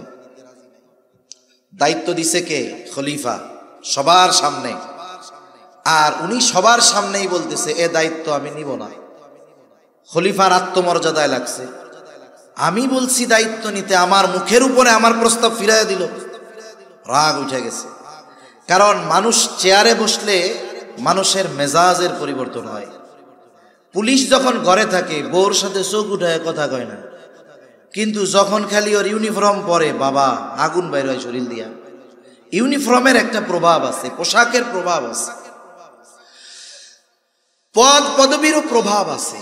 দায়িত্ব দিছে কে? খলিফা, সবার সামনে। আর উনি সবার সামনেই বলতেছে এ দায়িত্ব আমি নিব না। খলিফার আত্মমর্যাদায় লাগছে, আমি বলছি দায়িত্ব নিতে, আমার মুখের উপরে আমার প্রস্তাব ফিরাইয়া দিল। রাগ উঠে গেছে। কারণ মানুষ চেয়ারে বসলে মানুষের মেজাজের পরিবর্তন হয়। পুলিশ যখন ঘরে থাকে বউর সাথে চোখ উঠায় কথা কয় না, কিন্তু যখন খালি ওর ইউনিফর্ম পরে, বাবা আগুন বাইর হয় শরীর দিয়া। ইউনিফর্মের একটা প্রভাব আছে, পোশাকের প্রভাব আছে, পদ পদবীরও প্রভাব আছে।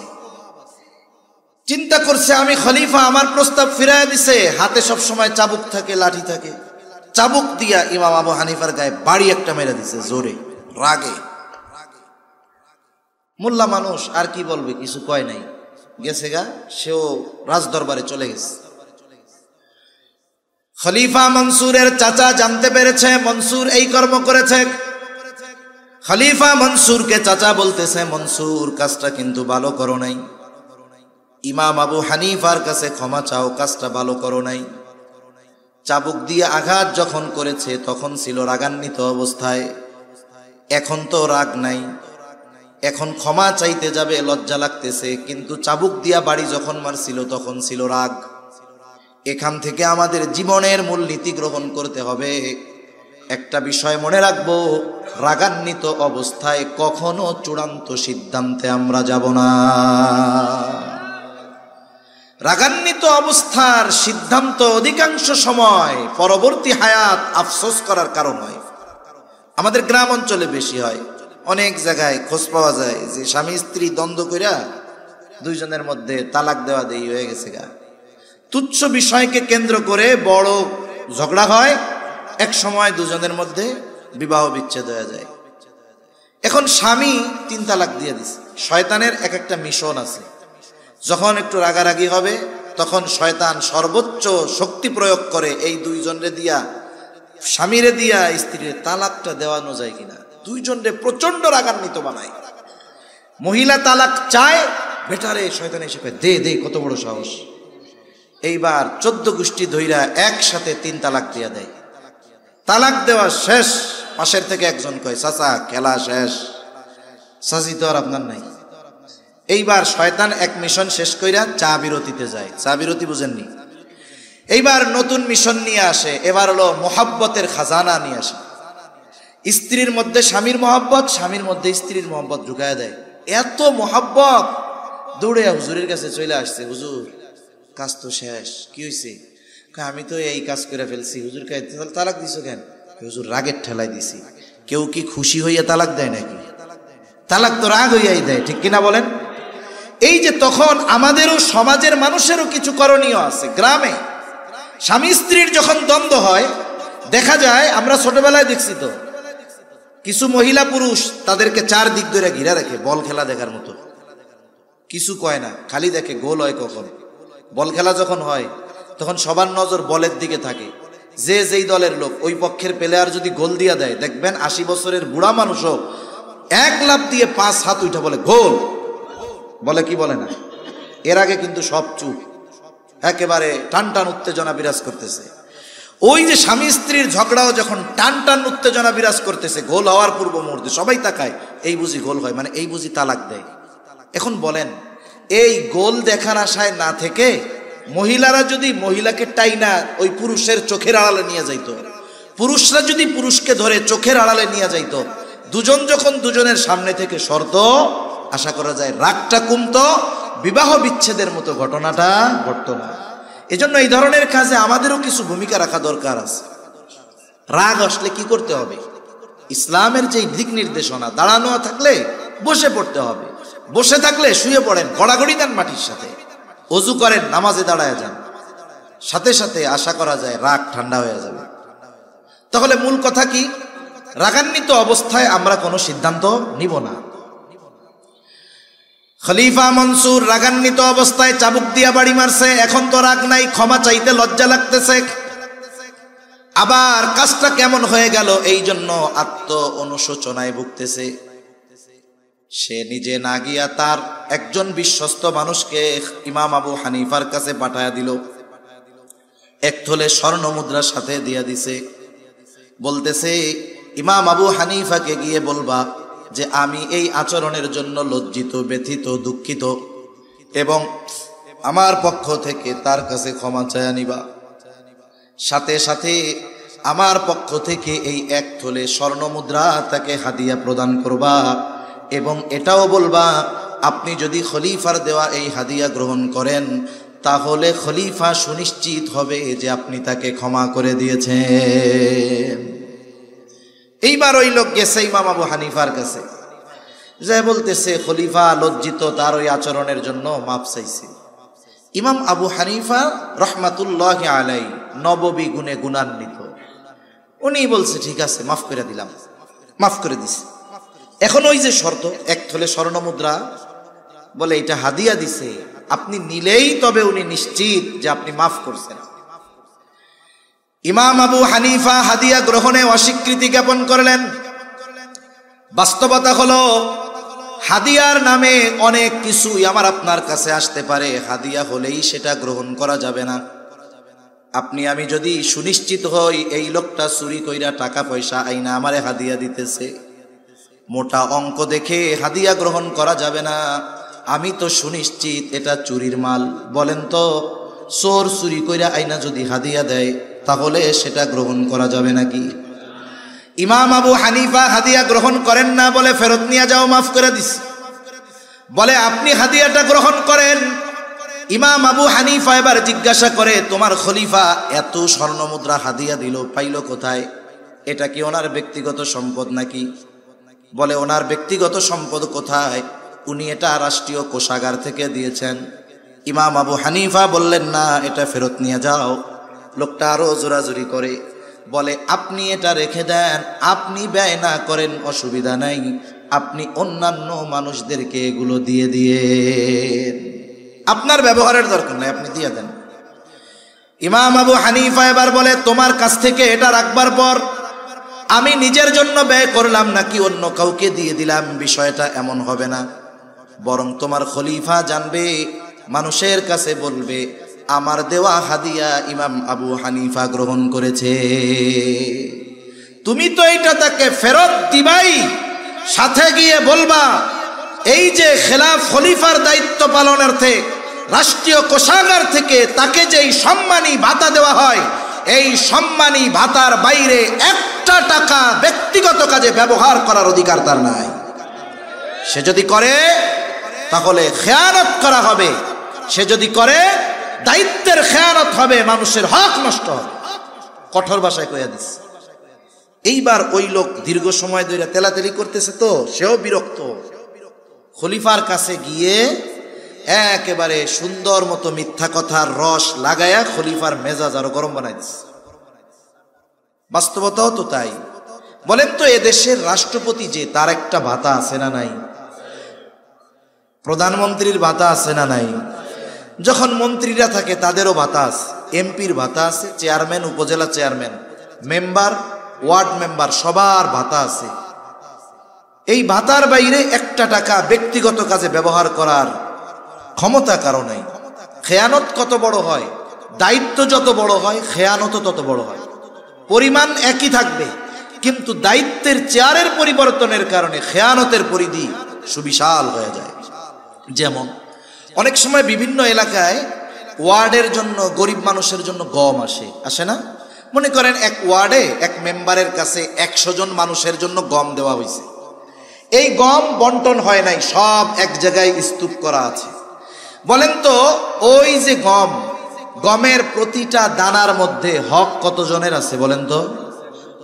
চিন্তা করছে আমি খলিফা, আমার প্রস্তাব ফিরাইয়া দিছে, হাতে সব সময় চাবুক থাকে, লাঠি থাকে। চাবুক দিয়া ইমাম আবু হানিফার গায়ে বাড়ি একটা মেরে দিছে জোরে, রাগে। মোল্লা মানুষ আর কি বলবে, কিছু কয় নাই, গেছে গা, সেও রাজদরবারে চলে গেছে। খলিফা মনসুরের চাচা জানতে পেরেছে মনসুর এই কর্ম করেছে। খলিফা মনসুরকে চাচা বলতেছে, মনসুর কাজটা কিন্তু ভালো করো নাই, ইমাম আবু হানিফার কাছে ক্ষমা চাও, কাজটা ভালো করো নাই। চাবুক দিয়ে আঘাত যখন করেছে তখন ছিল রাগান্বিত অবস্থায়, এখন তো রাগ নাই, এখন ক্ষমা চাইতে যাবে লজ্জা লাগতেছে, কিন্তু চাবুক দিয়া বাড়ি যখন মারছিল তখন ছিল রাগ। এখান থেকে আমাদের জীবনের মূলনীতি গ্রহণ করতে হবে। একটা বিষয় মনে রাখবো, রাগান্বিত অবস্থায় কখনো চূড়ান্ত সিদ্ধান্তে আমরা যাব না। রাগান্বিত অবস্থার সিদ্ধান্ত অধিকাংশ সময় পরবর্তী হায়াত আফসোস করার কারণ হয়। আমাদের গ্রাম অঞ্চলে বেশি হয়, অনেক জায়গায় খোঁজ পাওয়া যায় যে স্বামী স্ত্রী দ্বন্দ্ব কইরা দুইজনের মধ্যে তালাক দেওয়া দেই হয়ে গেছে গা। তুচ্ছ বিষয়কে কেন্দ্র করে বড় ঝগড়া হয়, এক সময় দুজনের মধ্যে বিবাহ বিচ্ছেদ হয়ে যায়। এখন স্বামী 3 তালাক দিয়ে দিছে। শয়তানের এক একটা মিশন আছে, যখন একটু রাগারাগি হবে তখন শয়তান সর্বোচ্চ শক্তি প্রয়োগ করে এই দুইজনরে দিয়া, স্বামীরে দিয়া স্ত্রীর তালাকটা দেওয়ানো যায় কিনা, দুইজনরে প্রচন্ড রাগান্বিত বানায়। মহিলা তালাক চায়, বেটারে শয়তান এসে দে দে, কত বড় সাহস। এইবার 14 গোষ্ঠী ধইরা একসাথে 3 তালাক দিয়া দেয়। তালাক দেওয়া শেষ, পাশের থেকে একজন কয়, চাচা খেলা শেষ, চাচি তো আর আপনার নাই। এইবার শয়তান এক মিশন শেষ কইরা চা বিরতিতে যায়। চা বিরতি বুঝেননি? এইবার নতুন মিশন নিয়ে আসে। এবার হলো মোহাব্বতের খাজানা নিয়ে আসে। স্ত্রীর মধ্যে স্বামীর মহব্বত, স্বামীর মধ্যে স্ত্রীর মহব্বত ঢুকায় দেয়। এত মহব্বত, দৌড়ে হুজুরের কাছে চলে আসছে, হুজুর কাজ তো শেষ, কি হয়েছে? আমি তো এই কাজ করে ফেলছি। হুজুর কে তালাক দিছো কেন? হুজুর রাগের ঠেলাই দিছি। কেউ কি খুশি হইয়া তালাক দেয় নাকি? তালাক তো রাগ হইয়াই দেয়, ঠিক কিনা বলেন? এই যে তখন আমাদেরও সমাজের মানুষেরও কিছু করণীয় আছে। গ্রামে স্বামী স্ত্রীর যখন দ্বন্দ্ব হয়, দেখা যায়, আমরা ছোটবেলায় দেখছি তো, কিছু মহিলা পুরুষ তাদেরকে 4 দিক ধরে ঘিরে রাখে, বল খেলা দেখার মতো। কিছু কয় না, খালি দেখে গোল হয় কখন। বল খেলা যখন হয় তখন সবার নজর বলের দিকে থাকে। যে যেই দলের লোক, ওই পক্ষের প্লেয়ার যদি গোল দিয়া দেয়, দেখবেন 80 বছরের বুড়া মানুষও 1 লাফ দিয়ে 5 হাত উঠা বলে গোল, বলে কি বলে না। এর আগে কিন্তু সব চুপ, একেবারে টান টান উত্তেজনা বিরাজ করতেছে। ওই যে স্বামী স্ত্রীর ঝগড়াও যখন টান টান উত্তেজনা বিরাজ করতেছে, গোল হওয়ার পূর্ব মুহূর্তে সবাই তাকায়, এই বুঝি গোল হয়, মানে এই বুঝি তালাক দেয়। এখন বলেন, এই গোল দেখার আশায় না থেকে মহিলারা যদি মহিলাকে টাইনা ওই পুরুষের চোখের আড়ালে নিয়ে যাইতো, পুরুষরা যদি পুরুষকে ধরে চোখের আড়ালে নিয়ে যাইতো, দুজন যখন দুজনের সামনে থেকে সরত, আশা করা যায় রাগটা কমতো, বিবাহ বিচ্ছেদের মতো ঘটনাটা ঘটতো না। এজন্য এই ধরনের কাজে আমাদেরও কিছু ভূমিকা রাখা দরকার আছে। রাগ আসলে কি করতে হবে? ইসলামের যে দিক নির্দেশনা, দাঁড়ানো থাকলে বসে পড়তে হবে, বসে থাকলে শুয়ে পড়েন, গড়াগড়ি দেন মাটির সাথে, অজু করেন, নামাজে দাঁড়ায় যান, সাথে সাথে আশা করা যায় রাগ ঠান্ডা হয়ে যাবে। তাহলে মূল কথা কি? রাগান্বিত অবস্থায় আমরা কোনো সিদ্ধান্ত নিব না। খলিফা মনসুর রাগান্বিত অবস্থায় চাবুক দিয়া বাড়ি মারছে, এখন তো রাগ নাই, ক্ষমা চাইতে লজ্জা লাগতেছে। আবার কাজটা কেমন হয়ে গেল এই জন্য আত্ম অনুশোচনায় ভুগতেছে। সে নিজে না গিয়া তার একজন বিশ্বস্ত মানুষকে ইমাম আবু হানিফার কাছে পাঠায়া দিল। 1 তোলা স্বর্ণ মুদ্রার সাথে দিয়া দিছে। বলতেছে, ইমাম আবু হানিফাকে গিয়ে বলবা যে আমি এই আচরণের জন্য লজ্জিত, ব্যথিত, দুঃখিত, এবং আমার পক্ষ থেকে তার কাছে ক্ষমা চায়া নিবা। সাথে সাথে আমার পক্ষ থেকে এই 1 তোলা স্বর্ণ মুদ্রা তাকে হাদিয়া প্রদান করবা, এবং এটাও বলবা আপনি যদি খলিফার দেওয়া এই হাদিয়া গ্রহণ করেন, তাহলে খলিফা সুনিশ্চিত হবে যে আপনি তাকে ক্ষমা করে দিয়েছেন। এইবার ওই লোক গেছে ইমাম আবু হানিফার কাছে, যে বলতেছে খলিফা লজ্জিত, তার ওই আচরণের জন্য মাপ চাইছে। ইমাম আবু হানিফা রহমাতুল্লাহি আলাইহি নববী গুণে গুণান্বিত, উনি বলছে ঠিক আছে, মাফ করে দিলাম, মাফ করে দিছে। এখন ওই যে শর্ত, 1 তোলা স্বর্ণ মুদ্রা, বলে এটা হাদিয়া দিছে, আপনি নিলেই তবে উনি নিশ্চিত যে আপনি মাফ করছেন। ইমাম আবু হানিফা হাদিয়া গ্রহণে অস্বীকৃতি জ্ঞাপন করলেন। বাস্তবতা হলো হাদিয়ার নামে অনেক কিছুই আমার আপনার কাছে আসতে পারে, হাদিয়া হলেই সেটা গ্রহণ করা যাবে না। আপনি আমি যদি সুনিশ্চিত হই এই লোকটা চুরি কইরা টাকা পয়সা আইনা আমারে হাদিয়া দিতেছে, মোটা অঙ্ক দেখে হাদিয়া গ্রহণ করা যাবে না। আমি তো সুনিশ্চিত এটা চুরির মাল। বলেন তো, চোর চুরি কইরা আইনা যদি হাদিয়া দেয় তাহলে সেটা গ্রহণ করা যাবে নাকি? ইমাম আবু হানিফা হাদিয়া গ্রহণ করেন না, বলে ফেরত নিয়ে যাও, মাফ করে দিস। বলে আপনি হাদিয়াটা গ্রহণ করেন। ইমাম আবু হানিফা এবার জিজ্ঞাসা করে, তোমার খলিফা এত স্বর্ণ মুদ্রা হাদিয়া দিল, পাইল কোথায়? এটা কি ওনার ব্যক্তিগত সম্পদ নাকি? বলে ওনার ব্যক্তিগত সম্পদ কোথায়? উনি এটা রাষ্ট্রীয় কোষাগার থেকে দিয়েছেন। ইমাম আবু হানিফা বললেন না, এটা ফেরত নিয়ে যাও। লোকটা আরো জোরাজুরি করে বলে, আপনি এটা রেখে দেন, আপনি ব্যয় না করেন, অসুবিধা নাই, আপনি অন্যান্য মানুষদেরকে এগুলো দিয়ে আপনার ব্যবহারের দরকার নাই, আপনি দিয়ে দেন। ইমাম আবু হানিফা এবার বলে, তোমার কাছ থেকে এটা রাখবার পর আমি নিজের জন্য ব্যয় করলাম নাকি অন্য কাউকে দিয়ে দিলাম, বিষয়টা এমন হবে না, বরং তোমার খলিফা জানবে, মানুষের কাছে বলবে আমার দেওয়া হাদিয়া ইমাম আবু হানিফা গ্রহণ করেছে। তুমি তো এইটা তাকে ফেরত দিবাই, সাথে গিয়ে বলবা এই যে খলিফার দায়িত্ব পালনার্থে রাষ্ট্রীয় কোষাগার থেকে তাকে যেই সম্মানী ভাতা দেওয়া হয়, এই সম্মানী ভাতার বাইরে একটা টাকা ব্যক্তিগত কাজে ব্যবহার করার অধিকার তার নাই। সে যদি করে তাহলে খেয়ানত করা হবে, সে যদি করে দায়িত্বের খেয়ানত হবে, মানুষের হক নষ্ট হবে। কঠোর ভাষায় কইয়া দিচ্ছে। এইবার ওই লোক দীর্ঘ সময় ধরে তেলাতেলি করতেছে, তো সেও বিরক্ত। খলিফার কাছে গিয়ে একেবারে সুন্দর মতো মিথ্যা কথার রস লাগায়া খলিফার মেজাজ আরো গরম বানাই দিচ্ছে। বাস্তবতাও তো তাই। বলেন তো, এদেশের রাষ্ট্রপতি যে, তার একটা ভাতা আছে না নাই? প্রধানমন্ত্রীর ভাতা আছে না নাই? যখন মন্ত্রীরা থাকে তাদেরও ভাতা আছে, এমপির ভাতা আছে, চেয়ারম্যান, উপজেলা চেয়ারম্যান, মেম্বার, ওয়ার্ড মেম্বার, সবার ভাতা আছে। এই ভাতার বাইরে একটা টাকা ব্যক্তিগত কাজে ব্যবহার করার ক্ষমতা কারো নাই। খেয়ানত কত বড় হয়, দায়িত্ব যত বড় হয়, খেয়ানত তত বড় হয়। পরিমাণ একই থাকবে, কিন্তু দায়িত্বের চেয়ারের পরিবর্তনের কারণে খেয়ানতের পরিধি সুবিশাল হয়ে যায়। যেমন অনেক সময় বিভিন্ন এলাকায় ওয়ার্ডের জন্য, গরিব মানুষের জন্য গম আসে না? মনে করেন এক ওয়ার্ডে এক মেম্বারের কাছে 100 জন মানুষের জন্য গম দেওয়া হয়েছে। এই গম বন্টন হয় নাই, সব এক জায়গায় স্তূপ করা আছে। বলেন তো, ওই যে গমের প্রতিটা দানার মধ্যে হক কতজনের আছে বলেন তো?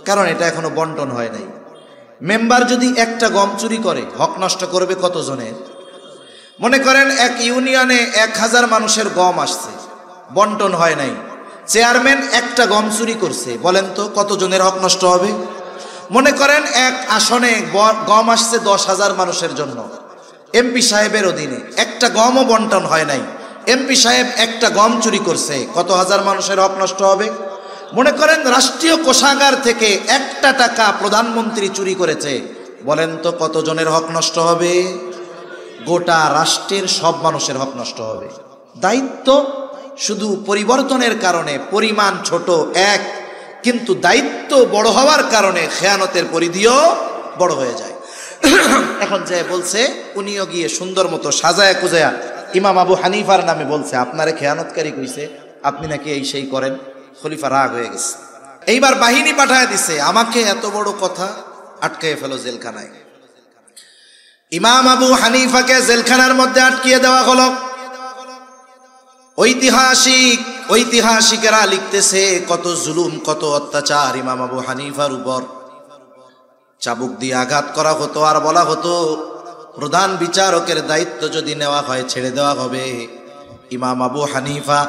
কারণ এটা এখনো বন্টন হয় নাই। মেম্বার যদি একটা গম চুরি করে, হক নষ্ট করবে কতজনের? মনে করেন এক ইউনিয়নে 1000 মানুষের গম আসছে, বন্টন হয় নাই, চেয়ারম্যান একটা গম চুরি করছে, বলেন তো কতজনের হক নষ্ট হবে? মনে করেন এক আসনে গম আসছে 10,000 মানুষের জন্য, এমপি সাহেবের অধীনে একটা গমও বন্টন হয় নাই, এমপি সাহেব একটা গম চুরি করছে, কত হাজার মানুষের হক নষ্ট হবে? মনে করেন রাষ্ট্রীয় কোষাগার থেকে একটা টাকা প্রধানমন্ত্রী চুরি করেছে, বলেন তো কতজনের হক নষ্ট হবে? গোটা রাষ্ট্রের সব মানুষের হক নষ্ট হবে। দায়িত্ব শুধু পরিবর্তনের কারণে পরিমাণ ছোট এক, কিন্তু দায়িত্ব বড় হওয়ার কারণে খেয়ানতের পরিধিও বড় হয়ে যায়। এখন যে বলছে, উনিও গিয়ে সুন্দর মতো সাজায়া কুজায়া ইমাম আবু হানিফার নামে বলছে, আপনারে খেয়ানতকারী কইছে, আপনি নাকি এই সেই করেন। খলিফা রাগ হয়ে গেছে, এইবার বাহিনী পাঠায় দিছে, আমাকে এত বড় কথা আটকায় ফেলো জেলখানায়। ইমাম আবু হানিফাকে জেলখানার মধ্যে আটকিয়ে দেওয়া হলো। ঐতিহাসিকেরা লিখতেছে কত জুলুম, কত অত্যাচার ইমাম আবু হানিফার উপর। চাবুক দিয়ে আঘাত করা হতো, আর বলা হতো প্রধান বিচারকের দায়িত্ব যদি নেওয়া হয় ছেড়ে দেওয়া হবে। ইমাম আবু হানিফা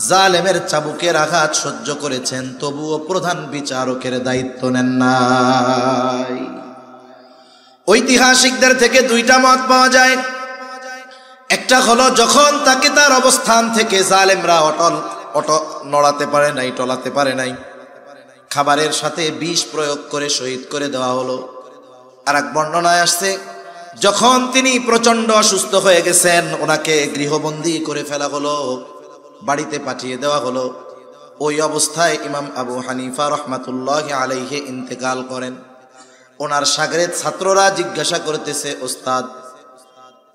জালেমের চাবুকের আঘাত সহ্য করেছেন, তবুও প্রধান বিচারকের দায়িত্ব নেন নাই। ঐতিহাসিকদের থেকে দুইটা মত পাওয়া যায়। একটা হলো, যখন তাকে তার অবস্থান থেকে জালেমরা নড়াতে পারে নাই, টলাতে পারে নাই, খাবারের সাথে বিষ প্রয়োগ করে শহীদ করে দেওয়া হলো। আর এক বর্ণনায় আসছে, যখন তিনি প্রচন্ড অসুস্থ হয়ে গেছেন, ওনাকে গৃহবন্দী করে ফেলা হলো, বাড়িতে পাঠিয়ে দেওয়া হলো। ওই অবস্থায় ইমাম আবু হানিফা রহমাতুল্লাহি আলাইহি ইন্তেকাল করেন। ওনার শাগরেদ ছাত্ররা জিজ্ঞাসা করতেছে, ওস্তাদ,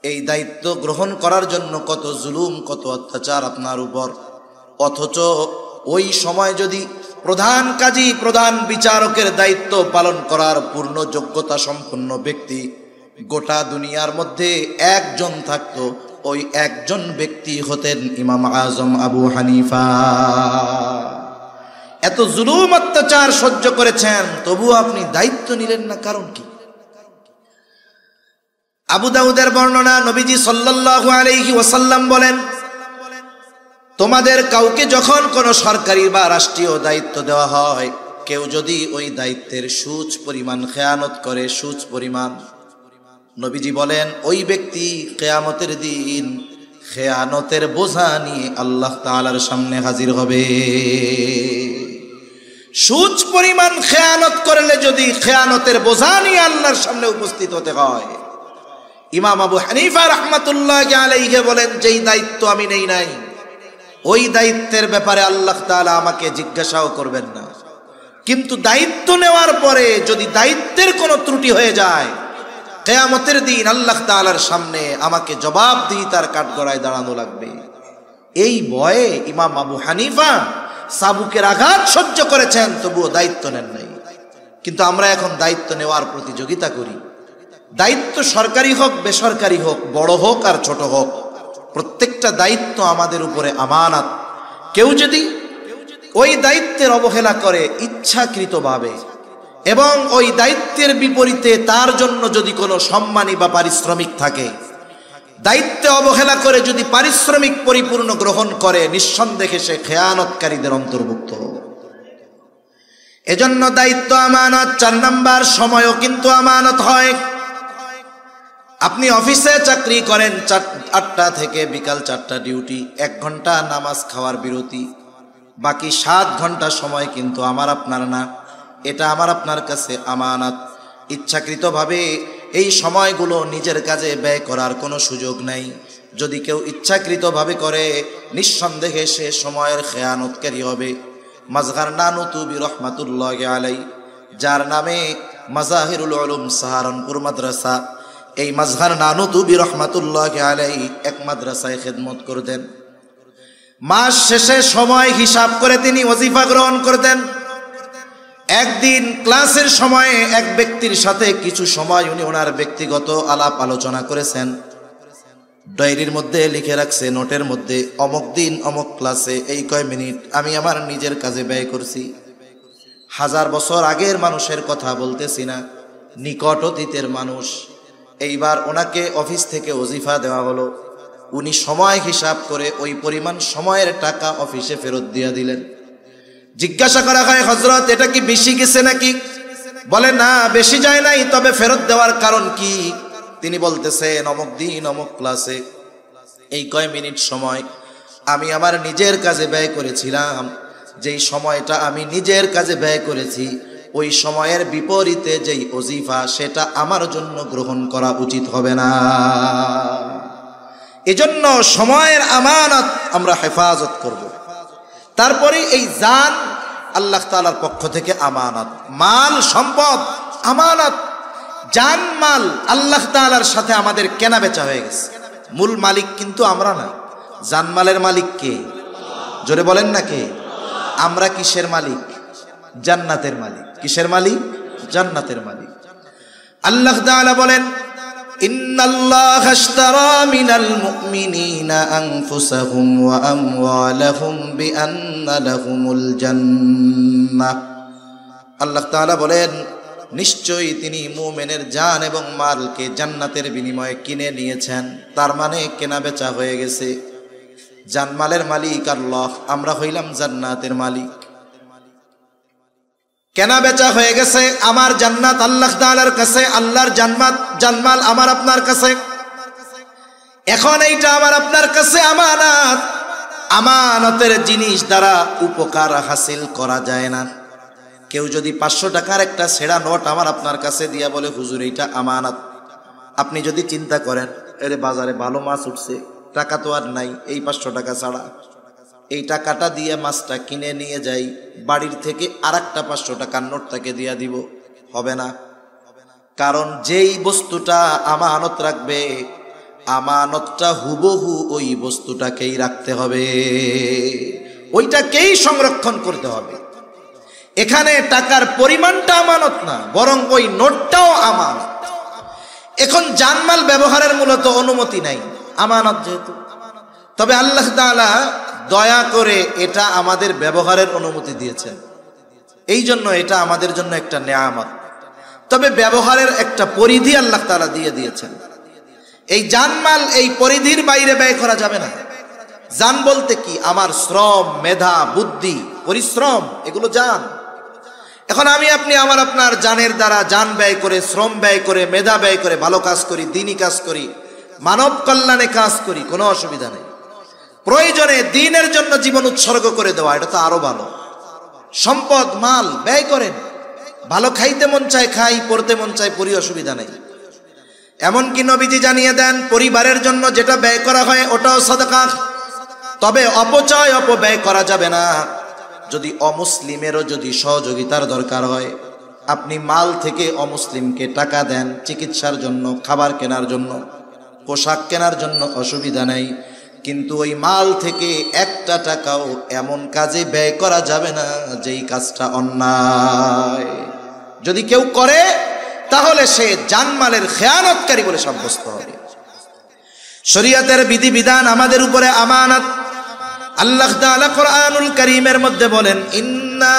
এই দায়িত্ব গ্রহণ করার জন্য কত জুলুম, কত অত্যাচার আপনার উপর, অথচ ওই সময় যদি প্রধান কাজী, প্রধান বিচারকের দায়িত্ব পালন করার পূর্ণ যোগ্যতা সম্পন্ন ব্যক্তি গোটা দুনিয়ার মধ্যে একজন থাকতো, ওই একজন ব্যক্তি হতেন ইমাম আজম আবু হানিফা। এত জুলুম অত্যাচার সহ্য করেছেন, তবু আপনি দায়িত্ব নিলেন না, কারণ কি? আবু দাউদের বর্ণনা, নবীজি সাল্লাল্লাহু আলাইহি ওয়াসাল্লাম বলেন, তোমাদের কাউকে যখন কোনো সরকারি বা রাষ্ট্রীয় দায়িত্ব দেওয়া হয়, কেউ যদি ওই দায়িত্বের সুচ পরিমাণ খেয়ানত করে, সুচ পরিমাণ, নবীজি বলেন ওই ব্যক্তি কিয়ামতের দিন খেয়ানতের বোঝা নিয়ে আল্লাহ তাআলার সামনে হাজির হবে। সুচ পরিমাণ খেয়ানত করলে যদি খেয়ানতের বোঝা নিয়ে আল্লাহর সামনে উপস্থিত হতে হয়, ইমাম আবু হানিফা রাহমাতুল্লাহি আলাইহি বলেন, যেই দায়িত্ব আমি নেই নাই, ওই দায়িত্বের ব্যাপারে আল্লাহ তাআলা আমাকে জিজ্ঞাসাও করবেন না। কিন্তু দায়িত্ব নেওয়ার পরে যদি দায়িত্বের কোনো ত্রুটি হয়ে যায়, কিয়ামতের দিন আল্লাহ তাআলার সামনে আমাকে জবাবদিহিতার কাঠগড়ায় দাঁড়ানো লাগবে। এই ভয়ে ইমাম আবু হানিফা চাবুকের আঘাত সহ্য করেছেন, তবুও দায়িত্ব নেন নাই। কিন্তু আমরা এখন দায়িত্ব নেওয়ার প্রতিযোগিতা করি। দায়িত্ব সরকারি হোক বেসরকারি হোক, বড় হোক আর ছোট হোক, প্রত্যেকটা দায়িত্ব আমাদের উপরে আমানত। কেউ যদি ওই দায়িত্বের অবহেলা করে ইচ্ছাকৃতভাবে, এবং ওই দায়িত্বের বিপরীতে তার জন্য যদি কোনো সম্মানী বা পারিশ্রমিক থাকে, দায়িত্বে অবহেলা করে যদি পারিশ্রমিক পরিপূর্ণ গ্রহণ করে, নিঃসন্দেহে সে খেয়ানতকারীদের অন্তর্ভুক্ত। এজন্য দায়িত্ব আমানত। 4 নাম্বার, সময়ও কিন্তু আমানত হয়। আপনি অফিসে চাকরি করেন, 8টা থেকে বিকাল 4টা ডিউটি, 1 ঘন্টা নামাজ খাওয়ার বিরতি, বাকি 7 ঘন্টা সময় কিন্তু আমার আপনার না, এটা আমার আপনার কাছে আমানত। ইচ্ছাকৃতভাবে এই সময়গুলো নিজের কাজে ব্যয় করার কোনো সুযোগ নাই। যদি কেউ ইচ্ছাকৃতভাবে করে, নিঃসন্দেহে সে সময়ের খেয়ানতকারী হবে। মাজহার নানুতুবি রহমাতুল্লাহি আলাইহি, যার নামে মাজাহিরুল উলুম সাহারানপুর মাদ্রাসা, এই মাজহার নানুতুবি রহমাতুল্লাহি আলাইহি এক মাদ্রাসায় খেদমত করতেন। মাস শেষে সময় হিসাব করে তিনি ওয়াজিফা গ্রহণ করতেন। একদিন ক্লাসের সময়ে এক ব্যক্তির সাথে কিছু সময় উনি ওনার ব্যক্তিগত আলাপ আলোচনা করেছেন। ডায়েরির মধ্যে লিখে রাখছে, নোটের মধ্যে, অমুক দিন অমুক ক্লাসে এই কয় মিনিট আমি আমার নিজের কাজে ব্যয় করছি। 1000 বছর আগের মানুষের কথা বলতেছি না, নিকট অতীতের মানুষ। এইবার ওনাকে অফিস থেকে ওজিফা দেওয়া হলো, উনি সময় হিসাব করে ওই পরিমাণ সময়ের টাকা অফিসে ফেরত দিয়ে দিলেন। জিজ্ঞাসা করা হয়, হযরত এটা কি বেশি গেছে নাকি? বলে না, বেশি যায় নাই, তবে ফেরত দেওয়ার কারণ কি? তিনি বলতেছেন, অমুক দিন অমুক ক্লাসে এই কয় মিনিট সময় আমি আমার নিজের কাজে ব্যয় করেছিলাম। যেই সময়টা আমি নিজের কাজে ব্যয় করেছি, ওই সময়ের বিপরীতে যেই ওজিফা, সেটা আমার জন্য গ্রহণ করা উচিত হবে না। এজন্য সময়ের আমানত আমরা হেফাজত করব। তারপরে এই জান আল্লাহ তাআলার পক্ষ থেকে আমানত, মাল সম্পদ আমানত। জান মাল আল্লাহ তাআলার সাথে আমাদের কেনা বেচা হয়ে গেছে। মূল মালিক কিন্তু আমরা না, জানমালের মালিক কে? জোরে বলেন না কে? আমরা কিসের মালিক? জান্নাতের মালিক। কিসের মালিক? জান্নাতের মালিক। আল্লাহ তাআলা বলেন, ইন্নাল্লাহা আশতারা মিনাল মুমিনিনা আনফুসাহুম ওয়া আমওয়ালাহুম বিআন্না লাহুমুল জান্নাহ। আল্লাহ তাআলা বলেন, নিশ্চয়ই তিনি মুমিনের জান এবং মালকে জান্নাতের বিনিময়ে কিনে নিয়েছেন। তার মানে কেনা বেচা হয়ে গেছে। জানমালের মালিক আল্লাহ, আমরা হইলাম জান্নাতের মালিক। কেনা বেচা হয়ে গেছে। আমার জান্নাত আল্লাহ তাআলার কাছে, আল্লাহর জানমাল আমার আপনার কাছে। এখন এইটা আমার আপনার কাছে আমানত। আমানতের জিনিস দ্বারা উপকার হাসিল করা যায় না। কেউ যদি 500 টাকার একটা ছেঁড়া নোট আমার আপনার কাছে দিয়া বলে, হুজুর এইটা আমানত, আপনি যদি চিন্তা করেন, এর বাজারে ভালো মাছ উঠছে, টাকা তো আর নাই, এই 500 টাকা ছাড়া এই টাকাটা দিয়ে মাছটা কিনে নিয়ে যাই, বাড়ির থেকে আরেকটা 500 টাকার নোট তাকে দিয়া দিব, হবে না। কারণ যেই বস্তুটা আমানত রাখবে, আমানতটা হুবহু ওই বস্তুটাকেই রাখতে হবে, ওইটাকেই সংরক্ষণ করতে হবে। এখানে টাকার পরিমাণটা আমানত না, বরং ওই নোটটাও আমানত। এখন জানমাল ব্যবহারের মূলত অনুমতি নাই, আমানত যেহেতু। তবে আল্লাহ তাআলা দয়া করে এটা আমাদের ব্যবহারের অনুমতি দিয়েছেন, এই জন্য এটা আমাদের জন্য একটা নেয়ামত। তবে ব্যবহারের একটা পরিধি আল্লাহ তাআলা দিয়ে দিয়েছেন। এই জানমাল এই পরিধির বাইরে ব্যয় করা যাবে না। জান বলতে কি? আমার শ্রম, মেধা, বুদ্ধি, পরিশ্রম, এগুলো জান। এখন আমি আপনি আমার আপনার জানের দ্বারা জান ব্যয় করে, শ্রম ব্যয় করে, মেধা ব্যয় করে ভালো কাজ করি, দ্বীনি কাজ করি, মানব কল্যাণে কাজ করি, কোনো অসুবিধা নেই। প্রয়োজনে দ্বীনের জন্য জীবন উৎসর্গ করে দেওয়া, এটা তো আরো ভালো। সম্পদ, মাল ব্যয় করেন, ভালো খাইতে মন চায় খাই, পড়তে মন চায় পড়ি, অসুবিধা নেই। এমনকি নবীজি জানিয়ে দেন পরিবারের জন্য যেটা ব্যয় করা হয় ওটাও সাদাকা, তবে অপচয়, অপব্যয় করা যাবে না। যদি অমুসলিমেরও যদি সহযোগিতার দরকার হয়, আপনি মাল থেকে অমুসলিমকে টাকা দেন চিকিৎসার জন্য, খাবার কেনার জন্য, পোশাক কেনার জন্য, অসুবিধা নেই। কিন্তু ওই মাল থেকে একটা টাকাও এমন কাজে ব্যয় করা যাবে না যেই কাজটা অন্যায়। যদি কেউ করে তাহলে সে জানমালের খেয়ানতকারী বলে সাব্যস্ত হবে। শরীয়তের বিধিবিধান আমাদের উপরে আমানত। আল্লাহ তাআলা কোরআনুল কারীমের মধ্যে বলেন, ইন্না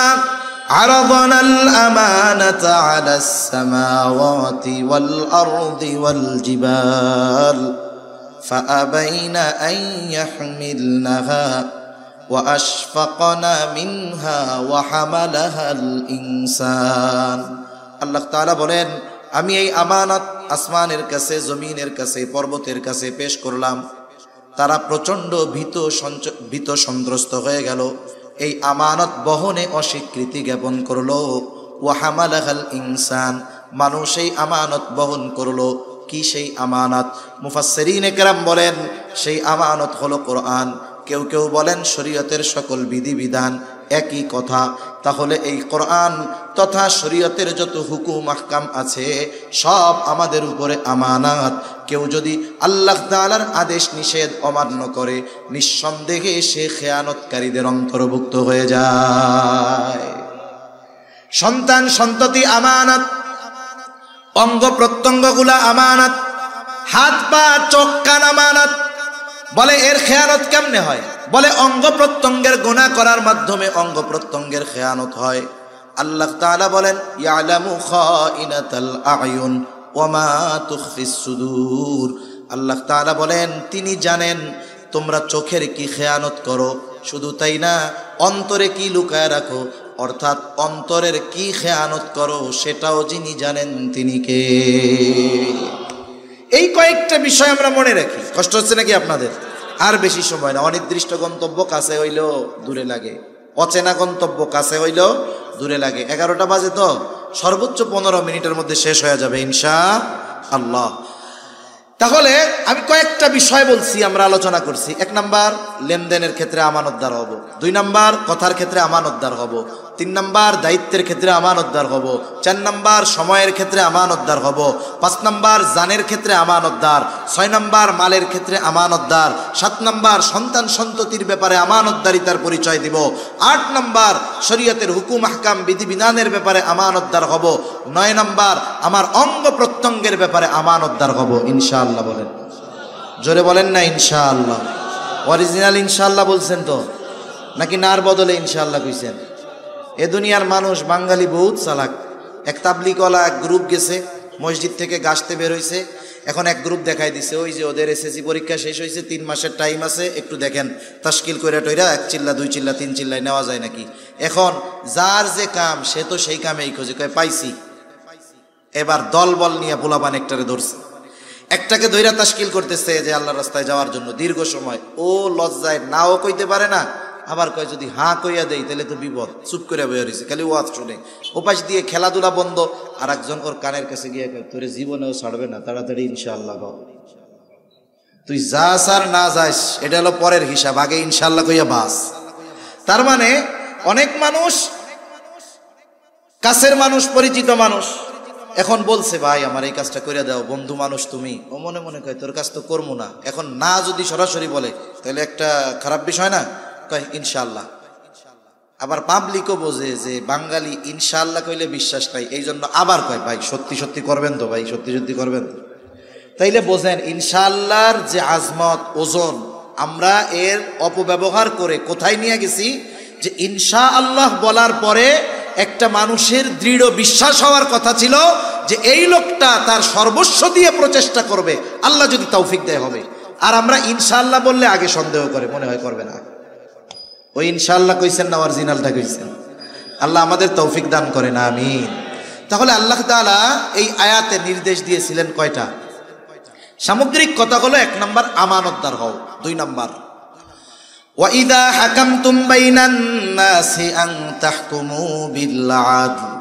আরাদনাল আমানাতা আলাস সামাওয়াতি ওয়াল আরদি ওয়াল জিবাল ফাআবাইনা আন ইয়াহমিলনাহা ওয়া আশফাকনা মিনহা ওয়া হামালাহাল ইনসান। আল্লাহ তাআলা বলেন, আমি এই আমানত আসমানের কাছে, জমিনের কাছে, পর্বতের কাছে পেশ করলাম। তারা প্রচণ্ড ভীত সন্ত্রস্ত হয়ে গেল, এই আমানত বহনে অস্বীকৃতি জ্ঞাপন করলো। ওয়া হামালাহাল ইনসান, মানুষ এই আমানত বহন করলো। কি সেই আমানত? মুফাসসিরিনে কেরাম বলেন সেই আমানত হলো কোরআন। কেউ কেউ বলেন শরীয়তের সকল বিধিবিধান, একই কথা। তাহলে এই কোরআন তথা শরীয়তের যত হুকুম আহকাম আছে সব আমাদের উপরে আমানত। কেউ যদি আল্লাহ তাআলার আদেশ নিষেধ অমান্য করে নিঃসন্দেহে সে খেয়ানতকারীদের অন্তর্ভুক্ত হয়ে যায়। সন্তান সন্ততি আমানত, অঙ্গ প্রত্যঙ্গগুলা আমানত, হাত পা চোখ কান আমানত। বলে এর খেয়ানত কেমনে হয়? বলে অঙ্গ প্রত্যঙ্গের গুনাহ করার মাধ্যমে অঙ্গ প্রত্যঙ্গের খেয়ানত হয়। আল্লাহ তাআলা বলেন, ইয়ালামু খাইনাতাল আয়ুন ওয়া মা তুখফিস সুদূর। আল্লাহ তাআলা বলেন তিনি জানেন তোমরা চোখের কি খেয়ানত করো, শুধু তাই না অন্তরে কি লুকায় রাখো, অর্থাৎ অন্তরের কি খেয়ানত করো সেটাও যিনি জানেন তিনি কে। এই কয়েকটা বিষয় আমরা মনে রাখি। কষ্ট হচ্ছে নাকি আপনাদের? আর বেশি সময় না। অনির্দিষ্ট গন্তব্য কাছে হইলেও দূরে লাগে, অচেনা গন্তব্য কাছে হইলেও দূরে লাগে। 11টা বাজে তো, সর্বোচ্চ 15 মিনিটের মধ্যে শেষ হয়ে যাবে ইনশাআল্লাহ। তাহলে আমি কয়েকটা বিষয় বলছি, আমরা আলোচনা করছি। 1 নাম্বার লেনদেনের ক্ষেত্রে আমানতদার হব, 2 নাম্বার কথার ক্ষেত্রে আমানতদার হব, 3 নাম্বার দায়িত্বের ক্ষেত্রে আমানতদার হব, 4 নাম্বার সময়ের ক্ষেত্রে আমানতদার হব, 5 নাম্বার জানের ক্ষেত্রে আমানতদার, 6 নাম্বার মালের ক্ষেত্রে আমানতদার, 7 নাম্বার সন্তান সন্ততির ব্যাপারে আমানতদারিতার পরিচয় দিব, 8 নাম্বার শরীয়তের হুকুম আহকাম বিধিবিধানের ব্যাপারে আমানতদার হব, 9 নাম্বার আমার অঙ্গ প্রত্যঙ্গের ব্যাপারে আমানতদার হব ইনশাআল্লাহ। বলেন, জোরে বলেন না ইনশাআল্লাহ। অরিজিনাল ইনশাআল্লাহ বলছেন তো, নাকি নার বদলে ইনশাআল্লাহ কইছেন? এ দুনিয়ার মানুষ বাঙালি বহুত চালাক। এক তাবলিগওয়ালা এক গ্রুপ গেছে, মসজিদ থেকে গাছতে বের হয়েছে। এখন এক গ্রুপ দেখাই দিছে, ওই যে ওদের এসএসসি পরীক্ষা শেষ হয়েছে, 3 মাসের টাইম আছে, একটু দেখেন তাশকিল কইরা টইরা 1 চিল্লা 2 চিল্লা 3 চিল্লায় নেওয়া যায় নাকি। এখন যার যে কাম সে তো সেই কামেই খোঁজে, কয় পাইছি। এবার দল বল নিয়ে পোলাপান একটারে ধরছে, একটাকে ধইরা তাশকিল করতেছে যে আল্লাহর রাস্তায় যাওয়ার জন্য দীর্ঘ সময়। ও লজ্জায় নাও কইতে পারে না, আবার কয় যদি হাঁ কইয়া দেই তাহলে তো বিপদ। চুপ করে বইয়া রয়েছে, খালি ওয়াজ শুনে। ওপাশ দিয়ে খেলাধুলা বন্ধ। আর একজন ওর কানের কাছে গিয়ে কয় তোরে জীবনেও ছাড়বে না, তাড়াতাড়ি ইনশাআল্লাহ কও। তুই যাস আর না যাস এটা হলো পরের হিসাব, আগে ইনশাআল্লাহ কইয়া বাস। তার মানে অনেক মানুষ, কাছের মানুষ, পরিচিত মানুষ এখন বলছে ভাই আমার এই কাজটা করে দাও, বন্ধু মানুষ তুমি। ও মনে মনে কয় তোর কাজ তো করবো না। এখন না যদি সরাসরি বলে তাহলে একটা খারাপ বিষয় না, কয় ইনশাআল্লাহ। আবার পাবলিকও বোঝে যে বাঙালি ইনশাআল্লাহ কইলে বিশ্বাস নাই, এই জন্য আবার কয় ভাই সত্যি সত্যি করবেন তো, ভাই সত্যি সত্যি করবেন তো। তাইলে বোঝেন ইনশাআল্লাহর যে আজমত, ওজন, আমরা এর অপব্যবহার করে কোথায় নিয়ে গেছি যে ইনশাআল্লাহ বলার পরে একটা মানুষের দৃঢ় বিশ্বাস হওয়ার কথা ছিল যে এই লোকটা তার সর্বস্ব দিয়ে প্রচেষ্টা করবে, আল্লাহ যদি তৌফিক দেয় হবে। আর আমরা ইনশাআল্লাহ বললে আগে সন্দেহ করে, মনে হয় করবে না। ওই ইনশাআল্লাহ কইছেন না অরিজিনালটা কইছেন? আল্লাহ আমাদের তৌফিক দান করেন, আমিন। তাহলে আল্লাহ তাআলা এই আয়াতে নির্দেশ দিয়েছিলেন কয়টা? সামগ্রিক কথা হলো, 1 নাম্বার আমানতদার হও, 2 নাম্বার ওয়াইদা হাকামতুম বাইনান নাসি আন তাহকুমু বিল আদল,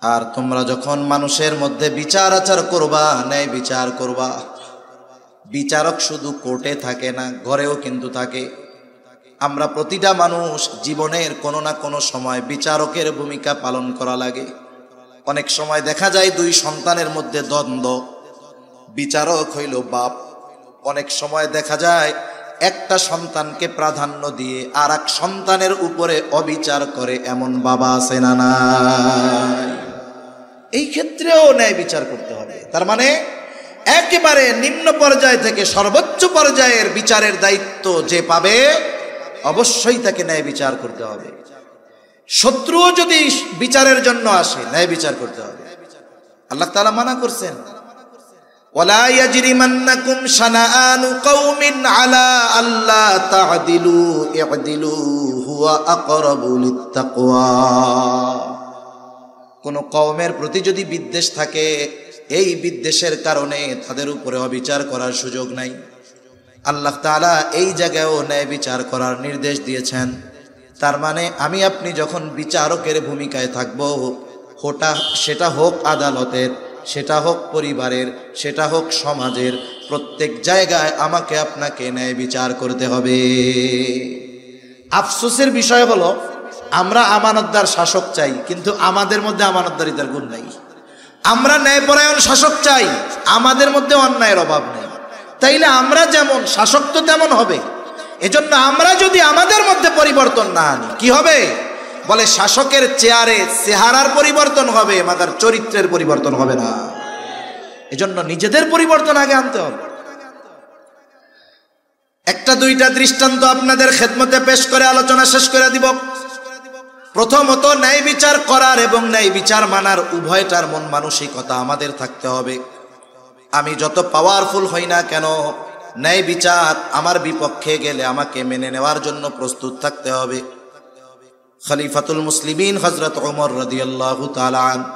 আর তোমরা যখন মানুষের মধ্যে বিচার আচার করবা, ন্যায় বিচার করবা। বিচারক শুধু কোর্টে থাকে না, ঘরেও কিন্তু থাকে। আমরা প্রতিটা মানুষ জীবনের কোনো না কোনো সময় বিচারকের ভূমিকা পালন করা লাগে। অনেক সময় দেখা যায় 2 সন্তানের মধ্যে দ্বন্দ্ব, বিচারক হইল বাপ। অনেক সময় দেখা যায় একটা সন্তানকে প্রাধান্য দিয়ে আর এক সন্তানের উপরে অবিচার করে, এমন বাবা আছে না নাই? এই ক্ষেত্রেও ন্যায় বিচার করতে হবে। তার মানে একেবারে নিম্ন পর্যায় থেকে সর্বোচ্চ পর্যায়ের বিচারের দায়িত্ব যে পাবে, অবশ্যই তাকে ন্যায় বিচার করতে হবে। শত্রুও যদি বিচারের জন্য আসে, ন্যায় বিচার করতে হবে। আল্লাহ তাআলা মানা করছেন, ওয়ালা ইয়াজরিমান্নাকুম শানাআনু কওমিন আলা আল্লা তা'দিলু ই'দিলু হুয়া আকরাবু লিত্তাকওয়া। কোন কওমের প্রতি যদি বিদ্বেষ থাকে, এই বিদ্বেষের কারণে তাদের উপরে অবিচার করার সুযোগ নাই। আল্লাহ তাআলা এই জায়গায়ও ন্যায় বিচার করার নির্দেশ দিয়েছেন। তার মানে আমি আপনি যখন বিচারকের ভূমিকায় থাকব, সেটা হোক আদালতের, সেটা হোক পরিবারের, সেটা হোক সমাজের, প্রত্যেক জায়গায় আমাকে আপনাকে ন্যায় বিচার করতে হবে। আফসোসের বিষয় হলো, আমরা আমানতদার শাসক চাই, কিন্তু আমাদের মধ্যে আমানতদারিতার গুণ নাই। আমরা ন্যায়পরায়ণ শাসক চাই, আমাদের মধ্যে অন্যায়ের অভাব নেই। তাইলে আমরা যেমন, শাসক তো তেমন হবে। এজন্য আমরা যদি আমাদের মধ্যে পরিবর্তন না আনি, কি হবে? বলে শাসকের চেয়ারে চেহারার পরিবর্তন হবে, মাদার চরিত্রের পরিবর্তন হবে না। এজন্য নিজেদের পরিবর্তন আগে আনতে হবে। 1-2টা দৃষ্টান্ত আপনাদের খেদমতে পেশ করে আলোচনা শেষ করে দিব। প্রথমত, ন্যায় বিচার করার এবং ন্যায় বিচার মানার উভয়টার মন মানসিকতা আমাদের থাকতে হবে। আমি যত পাওয়ারফুল হই না কেন, ন্যায় বিচার আমার বিপক্ষে গেলে আমাকে মেনে নেওয়ার জন্য প্রস্তুত থাকতে হবে। খলিফাতুল মুসলিমিন হযরত ওমর রাদিয়াল্লাহু তাআলা আনহু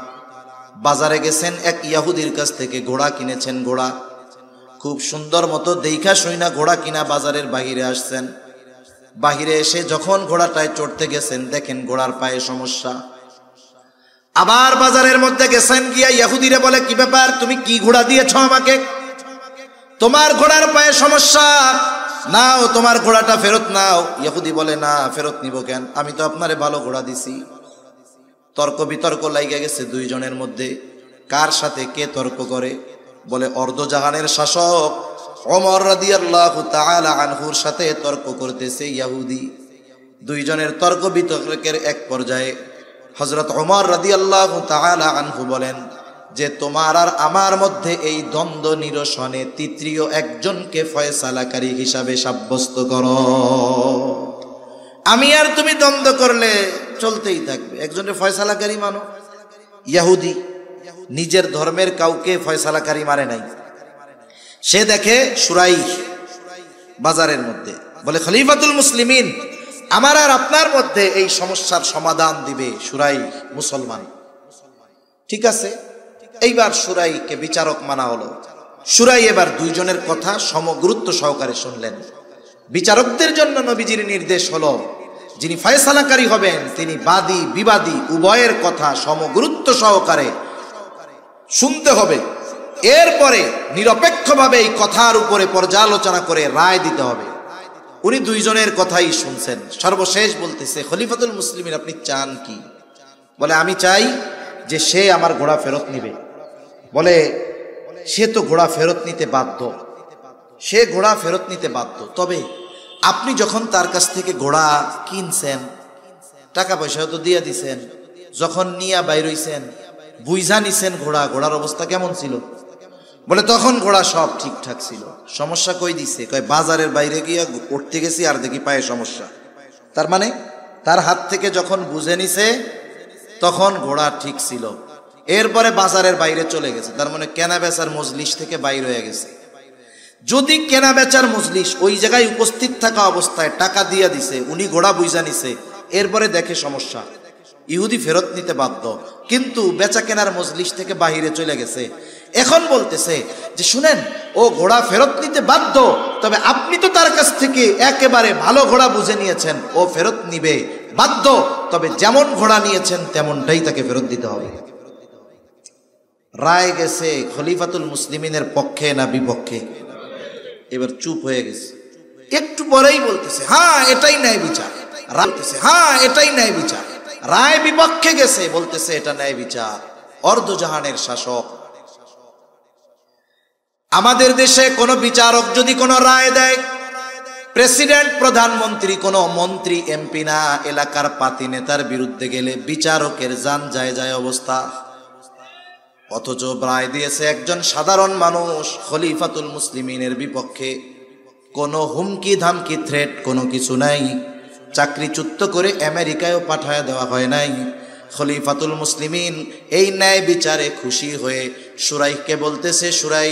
বাজারে গেছেন, এক ইহুদির কাছ থেকে ঘোড়া কিনেছেন। ঘোড়া খুব সুন্দর মতো দেইখা শুইনা ঘোড়া কিনা বাজারের বাহিরে আসছেন। বাহিরে এসে যখন ঘোড়াটায় চড়তে গেছেন, দেখেন ঘোড়ার পায়ে সমস্যা। আবার বাজারের মধ্যে গেছেন, গিয়া ইহুদিরে বলে, কি ব্যাপার, তুমি কি ঘোড়া দিয়েছ আমাকে? তোমার ঘোড়ার পায়ে সমস্যা, নাও তোমার ঘোড়াটা ফেরত নাও। ইহুদি বলে, না, ফেরত নিব কেন? আমি তো আপনারে ভালো ঘোড়া দিছি। তর্ক বিতর্ক লাইগা গেছে 2 জনের মধ্যে। কার সাথে কে তর্ক করে? বলে অর্ধজাহানের শাসক ওমর রাদিয়াল্লাহু তাআলা আনহুর সাথে তর্ক করতেছে ইহুদি। 2 জনের তর্ক বিতর্কের এক পর্যায়ে হযরত ওমর রাদিয়াল্লাহু তাআলা আনহু বলেন যে, তোমার আর আমার মধ্যে এই দ্বন্দ্ব নিরসনে তৃতীয় একজনকে ফয়সালাকারী হিসাবে সাব্যস্ত করো। আমি আর তুমি দ্বন্দ্ব করলে চলতেই থাকবে, একজনের ফয়সালাকারী মানো। ইহুদি নিজের ধর্মের কাউকে ফয়সালাকারী মানে নাই। সে দেখে সুরাই বাজারের মধ্যে, বলে, খলিফাতুল মুসলিমিন, আমার আর আপনার মধ্যে এই সমস্যার সমাধান দিবে সুরাই মুসলমান। ঠিক আছে, এইবার সুরাইকে বিচারক মানা হলো। সুরাই এবার 2 জনের কথা সমগুরুত্ব সহকারে শুনলেন। বিচারকদের জন্য নবীজির নির্দেশ হলো, যিনি ফয়সালাকারী হবেন তিনি বাদী বিবাদী উভয়ের কথা সমগুরুত্ব সহকারে শুনতে হবে। এরপরে নিরপেক্ষভাবে এই কথার উপরে পর্যালোচনা করে রায় দিতে হবে। উনি 2 জনের কথাই শুনছেন। সর্বশেষ বলতেছে, খলিফাতুল মুসলিমিন, আপনি চান কি? বলে, আমি চাই যে সে আমার ঘোড়া ফেরত নিবে। বলে, সে তো ঘোড়া ফেরত নিতে বাধ্য, সে ঘোড়া ফেরত নিতে বাধ্য। তবে আপনি যখন তার কাছ থেকে ঘোড়া কিনছেন, টাকা পয়সাও তো দিয়ে দিছেন, যখন নিয়া বাইর হইছেন, বুঝা নিছেন ঘোড়ার অবস্থা কেমন ছিল? বলে, তখন ঘোড়া সব ঠিকঠাক ছিল। সমস্যা কই দিছে? কয়, বাজারের বাইরে গিয়া উঠতে গেছি আর দেখি পায়ে সমস্যা। তার মানে তার হাত থেকে যখন বুঝে নিছে তখন ঘোড়া ঠিক ছিল। এরপরে বাজারের বাইরে চলে গেছে, তার মানে কেনা বেচার মজলিস থেকে বাইরে হয়ে গেছে। যদি কেনা বেচার মজলিস ওই জায়গায় উপস্থিত থাকা অবস্থায় টাকা দিয়া দিছে, উনি ঘোড়া বুঝা নিছে, এরপরে দেখে সমস্যা, ইহুদি ফেরত নিতে বাধ্য, কিন্তু বেচা কেনার মজলিস থেকে বাহিরে চলে গেছে। এখন বলতেছে যে শুনেন, ও ঘোড়া ফেরত নিতে বাধ্য, তবে আপনি তো তার কাছ থেকে একেবারে ভালো ঘোড়া বুঝে নিয়েছেন, ও ফেরত নিবে বাধ্য, তবে যেমন ঘোড়া নিয়েছেন তেমনটাই তাকে ফেরত দিতে হবে। রায় গেছে খলিফাতুল মুসলিমিনের পক্ষে না বিপক্ষে? এবার চুপ হয়ে গেছে। একটু পরেই বলতেছে হ্যাঁ এটাই ন্যায় বিচার, হ্যাঁ এটাই ন্যায় বিচার। রায় বিপক্ষে গেছে, বলতেছে এটা ন্যায় বিচার। অর্ধজাহানের শাসক। আমাদের দেশে কোনো বিচারক যদি কোনো রায় দেয়, প্রেসিডেন্ট, প্রধানমন্ত্রী, কোনো মন্ত্রী, এমপি না, এলাকার পাতি নেতার বিরুদ্ধে গেলে বিচারকের জান যায় যায় অবস্থা। অথচ রায় দিয়েছে একজন সাধারণ মানুষ খলিফাতুল মুসলিমিনের বিপক্ষে। কোনো হুমকি ধামকি থ্রেট কোনো কিছু নাই, চাকরিচ্যুত করে আমেরিকায়ও পাঠায় দেওয়া হয় নাই। খলিফাতুল মুসলিমিন এই ন্যায় বিচারে খুশি হয়ে সুরাইহকে বলতেছে, সুরাই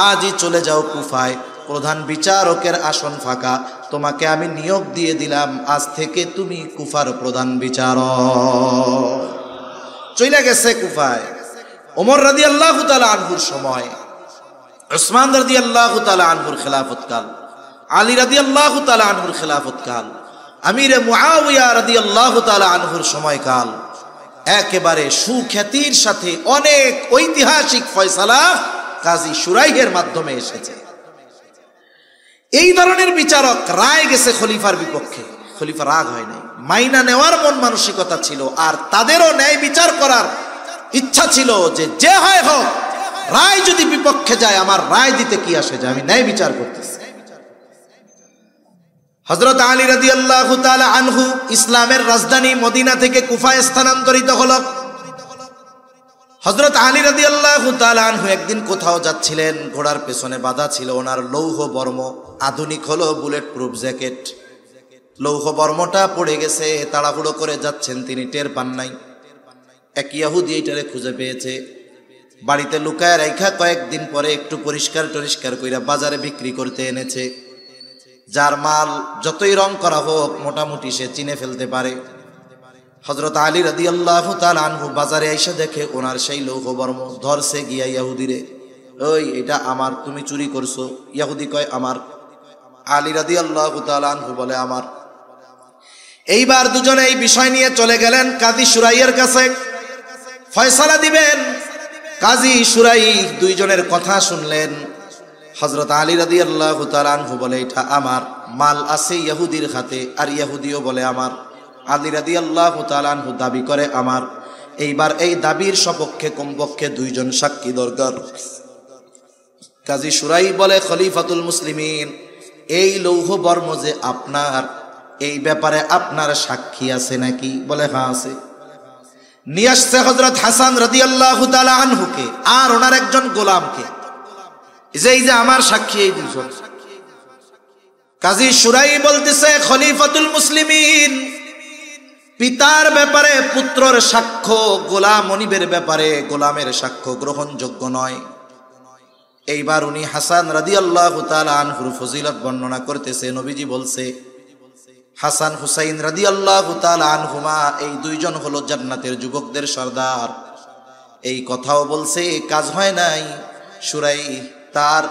আজই চলে যাও কুফায়, প্রধান বিচারকের আসন ফাঁকা, তোমাকে আমি নিয়োগ দিয়ে দিলাম, আজ থেকে তুমি কুফার প্রধান বিচারক। চলে গেছে কুফায়। ওমর রাদিয়াল্লাহু তাআলা আনহুর সময়, উসমান রাদিয়াল্লাহু তাআলা আনহুর খেলাফতকাল, আলী রাদিয়াল্লাহু তাআলা আনহুর খেলাফতকাল, আমিরে মুআবিয়া রাদিয়াল্লাহু তাআলা আনহুর সময়কাল, একেবারে সুখ্যাতির সাথে অনেক ঐতিহাসিক ফয়সালা কাজী শুরাইহের মাধ্যমে এসেছে। এই ধরনের বিচারক রায় গেছে খলিফার বিপক্ষে, খলিফা রাগ হয় নাই, মাইনা নেওয়ার মন মানসিকতা ছিল, আর তাদেরও ন্যায় বিচার করার ইচ্ছা ছিল যে যে হয় হোক, রায় যদি বিপক্ষে যায় আমার রায় দিতে কি আসে, যে আমি ন্যায় বিচার করতেছি। হযরত আলী রাদিয়াল্লাহু তাআলা আনহু ইসলামের রাজধানী মদিনা থেকে কুফায় স্থানান্তরিত হল। হযরত আলী রাদিয়াল্লাহু তাআলা আনহু একদিন কোথাও যাচ্ছিলেন, ঘোড়ার পেছনে বাঁধা ছিল ওনার লৌহ বর্ম, আধুনিক হলো বুলেট প্রুফ জ্যাকেট। লৌহ বর্মটা পড়ে গেছে, তাড়াহুড়ো করে যাচ্ছেন, তিনি টের পান নাই। এক ইহুদি এইটারে খুঁজে পেয়েছে, বাড়িতে লুকায় রাইখা কয়েকদিন পরে একটু পরিষ্কার টরিষ্কার কইরা বাজারে বিক্রি করতে এনেছে। যার মাল যতই রং করা হোক মোটামুটি সে চিনে ফেলতে পারে। হযরত আলী রাদিয়াল্লাহু তাআলা আনহু বাজারে এসে দেখে ওনার সেই লৌহ বর্ম, ধরছে গিয়া ইহুদিরে, ওই এটা আমার, তুমি চুরি করছো। ইহুদি কয় আমার। আলী রাদিয়াল্লাহু তাআলা আনহু বলে আমার। এইবার দুজনে এই বিষয় নিয়ে চলে গেলেন কাজী শুরাইয়ের কাছে, ফয়সালা দিবেন। কাজী শুরাই দুইজনের কথা শুনলেন। হযরত আলী রাদিয়াল্লাহু তাআলা আনহু বলে এটা আমার, মাল আছে ইহুদির হাতে, আর ইহুদিও বলে আমার। আলী রাদিয়াল্লাহু তাআলা আনহু দাবি করে আমার। এইবার এই দাবির সপক্ষে কমপক্ষে দুইজন সাক্ষী দরকার। কাজী শুরাই বলে, খলিফাতুল মুসলিমিন, এই লৌহ বর্ম যে আপনার, এই ব্যাপারে আপনার সাক্ষী আছে নাকি? বলে হ্যাঁ আছে। নিয়ে আসছে হযরত হাসান রাদিয়াল্লাহু তাআলা আনহুকে আর ওনার একজন গোলামকে, এই যে আমার সাক্ষী এই দুজন। কাজী শুরাই বলতেছে, খলিফাতুল মুসলিমিন, পিতার ব্যাপারে পুত্রের সাক্ষ্য, গোলাম মনিবের ব্যাপারে গোলামের সাক্ষ্য গ্রহণযোগ্য নয়। এইবার উনি হাসান রাদিয়াল্লাহু তাআলা আনহুর ফজিলত বর্ণনা করতেছে। নবীজি বলছে, হাসান হুসাইন রাদিয়াল্লাহু তাআলা আনহুমা এই দুইজন হলো জান্নাতের যুবকদের সর্দার। এই কথাও বলছে, কাজ হয় নাই। শুরাই তার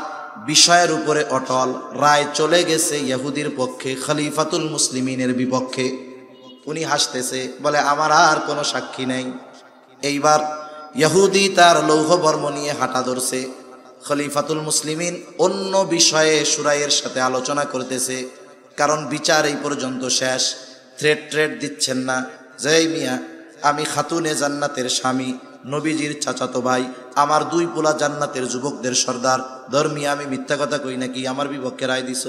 বিষয়ের উপরে অটল, রায় চলে গেছে ইহুদির পক্ষে, খলিফাতুল মুসলিমিনের বিপক্ষে। উনি হাসতেছে, বলে আমার আর কোনো সাক্ষী নাই। এইবার ইহুদি তার লৌহ বর্ম নিয়ে হাঁটা ধরছে। খলিফাতুল মুসলিমিন অন্য বিষয়ে শুরাইয়ের সাথে আলোচনা করতেছে, কারণ বিচার এই পর্যন্ত শেষ। থ্রেট দিচ্ছেন না, জয় মিয়া, আমি খাতুনে জান্নাতের স্বামী, নবীজির চাচাতো ভাই, আমার দুই পোলা জান্নাতের যুবকদের সর্দার, ধর্মী, আমি মিথ্যা কথা কই নাকি? আমার বিপক্ষে রায় দিছ?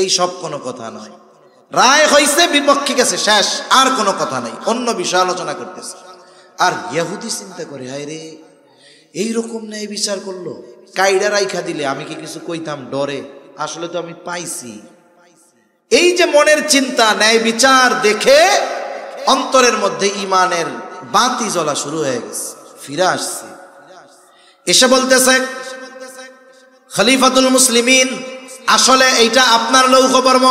এই সব কোনো কথা নয়। রায় হইছে, বিপক্ষে গেছে, শেষ, আর কোনো কথা নাই, অন্য বিষয় আলোচনা করতেছে। আর ইহুদি চিন্তা করে, হায় রে, এইরকম ন্যায় বিচার করলো, কাইডা রাইখা দিলে আমি কি কিছু কইতাম ডরে? আসলে তো আমি পাইছি, এই যে মনের চিন্তা, ন্যায় বিচার দেখে অন্তরের মধ্যে ঈমানের বাতি জ্বলা শুরু হয়ে গেছে, ফিরে আসছে। এসে বলতেছে খলিফাতুল মুসলিমিন, আসলে এইটা আপনার লৌহবর্ম।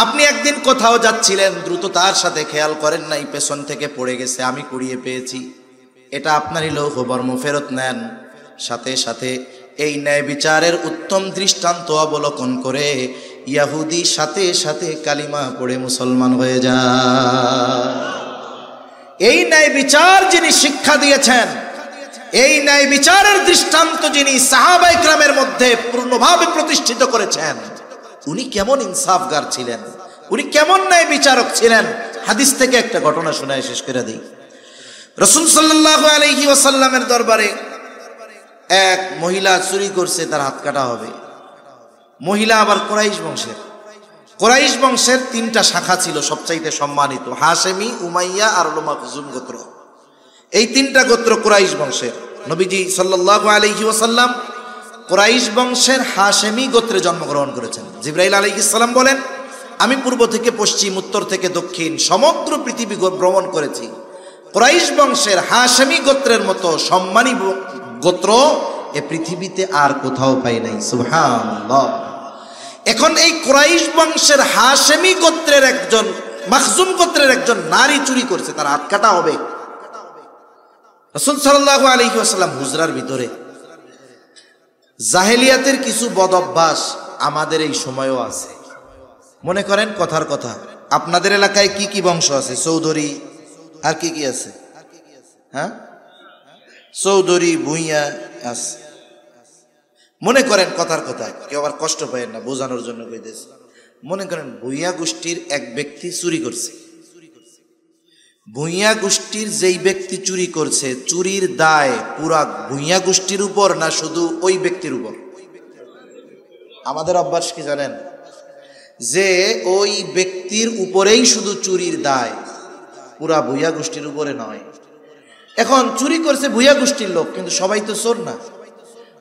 আপনি একদিন কোথাও যাচ্ছিলেন, দ্রুততার সাথে খেয়াল করেন নাই, পেছন থেকে পড়ে গেছে, আমি কুড়িয়ে পেয়েছি। এটা আপনারই লৌহবর্ম, ফেরত নেন। সাথে সাথে এই ন্যায় বিচারের উত্তম দৃষ্টান্ত অবলোকন করে ইয়াহুদি সাথে সাথে কালিমা পড়ে মুসলমান হয়ে যায়। এই ন্যায় বিচার যিনি শিক্ষা দিয়েছেন, এই ন্যায় বিচারের দৃষ্টান্ত যিনি সাহাবা ইকরামের মধ্যে পূর্ণভাবে প্রতিষ্ঠিত করেছেন, উনি কেমন ইনসাফগার ছিলেন, উনি কেমন ন্যায় বিচারক ছিলেন। হাদিস থেকে একটা ঘটনা শোনায় শেষ করে দিই। রাসূল সাল্লাল্লাহু আলাইহি ওয়াসাল্লামের দরবারে এক মহিলা চুরি করছে, তার হাত কাটা হবে। মহিলা আবার কুরাইশ বংশের 3টা শাখা ছিল সবচাইতে সম্মানিত, হাশেমি, উমাইয়া আর মাখজুম গোত্র। এই 3টা গোত্র কুরাইশ বংশের। নবীজি সাল্লাল্লাহু আলাইহি ওয়াসাল্লাম কুরাইশ বংশের হাশেমি গোত্রে জন্মগ্রহণ করেছেন। জিবরাইল আলাইহিস সালাম বলেন, আমি পূর্ব থেকে পশ্চিম, উত্তর থেকে দক্ষিণ সমগ্র পৃথিবী ভ্রমণ করেছি। কুরাইশ বংশের হাশেমি গোত্রের মতো সম্মানী গোত্র এ পৃথিবীতে আর কোথাও পাই নাই। সুবহানাল্লাহ। এখন এই কুরাইশ বংশের হাশেমি গোত্রের একজন, মাখজুম গোত্রের একজন নারী চুরি করছে, তার হাত কাটা হবে। রাসূল সাল্লাল্লাহু আলাইহি ওয়াসাল্লাম হুজরার ভিতরে। জাহেলিয়াতের কিছু বদ অভ্যাস আমাদের এই সময়ও আছে। মনে করেন কথার কথা, আপনাদের এলাকায় কি কি বংশ আছে? চৌধুরী আর কি কি আছে? হ্যাঁ, চৌধুরী, ভুঁইয়া আছে। মনে করেন কথার কথা, কেউ আবার কষ্ট পায় না, বোঝানোর জন্য কইতেছে। মনে করেন ভুঁইয়া গোষ্ঠীর এক ব্যক্তি চুরি করছে। ভুঁইয়া গোষ্ঠীর যেই ব্যক্তি চুরি করছে, চুরির দায় পুরা ভুঁইয়া গোষ্ঠীর উপর না শুধু ওই ব্যক্তির উপর? আমাদের অভ্যাস কি জানেন, যে ওই ব্যক্তির উপরেই শুধু চুরির দায়, পুরা ভুঁইয়া গোষ্ঠীর উপরে নয়। এখন চুরি করছে ভুঁইয়া গোষ্ঠীর লোক, কিন্তু সবাই তো চোর না।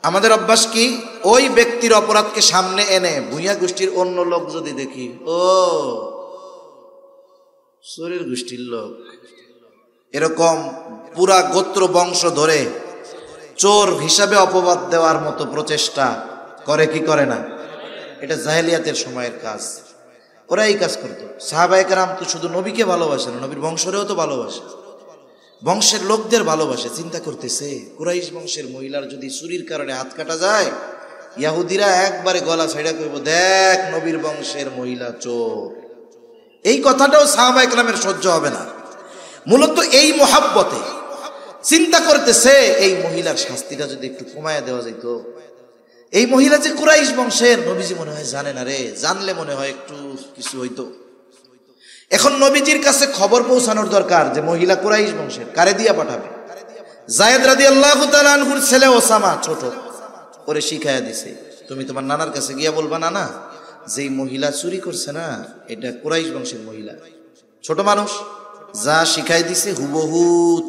আমাদের অভ্যাস কি, ওই ব্যক্তির অপরাধকে সামনে এনে ভুঁইয়া গোষ্ঠীর অন্য লোক যদি দেখি, ও চোরের গোষ্ঠীর লোক, এরকম পুরা গোত্র বংশ ধরে চোর হিসাবে অপবাদ দেওয়ার মতো প্রচেষ্টা করে কি করে না? এটা জাহেলিয়াতের সময়ের কাজ। ওরা এই কাজ করতো। সাহাবায়ে কেরাম তো শুধু নবীকে ভালোবাসে না, নবীর বংশরেও তো ভালোবাসে, বংশের লোকদের ভালোবাসে। চিন্তা করতেছে, কুরাইশ বংশের মহিলার যদি চুরির কারণে হাত কাটা যায়, ইহুদিরা একবারে গলা ছাইড়া কইব, দেখ নবীর বংশের মহিলা চোর। এই কথাটাও সাহাবায়ে কেরামের সহ্য হবে না। মূলত এই মোহাব্বতে চিন্তা করতেছে, এই মহিলার শাস্তিটা যদি একটু কমায় দেওয়া যেত। এই মহিলা যে কুরাইশ বংশের, নবীজি মনে হয় জানে না রে, জানলে মনে হয় একটু কিছু হইতো। এখন নবীজির কাছে খবর পৌঁছানোর দরকার যে মহিলা কুরাইশ বংশের। কারে দিয়া পাঠাবে? যায়েদ রাদিয়াল্লাহু তাআলা আনহুর ছেলে ওসামা, ছোট, ওরে শিখাইয়া দিছে, তুমি তোমার নানার কাছে গিয়া বলবা, নানা যেই মহিলা চুরি করছে না, এটা কুরাইশ বংশের মহিলা। ছোট মানুষ, যা শিখাই দিছে হুবহু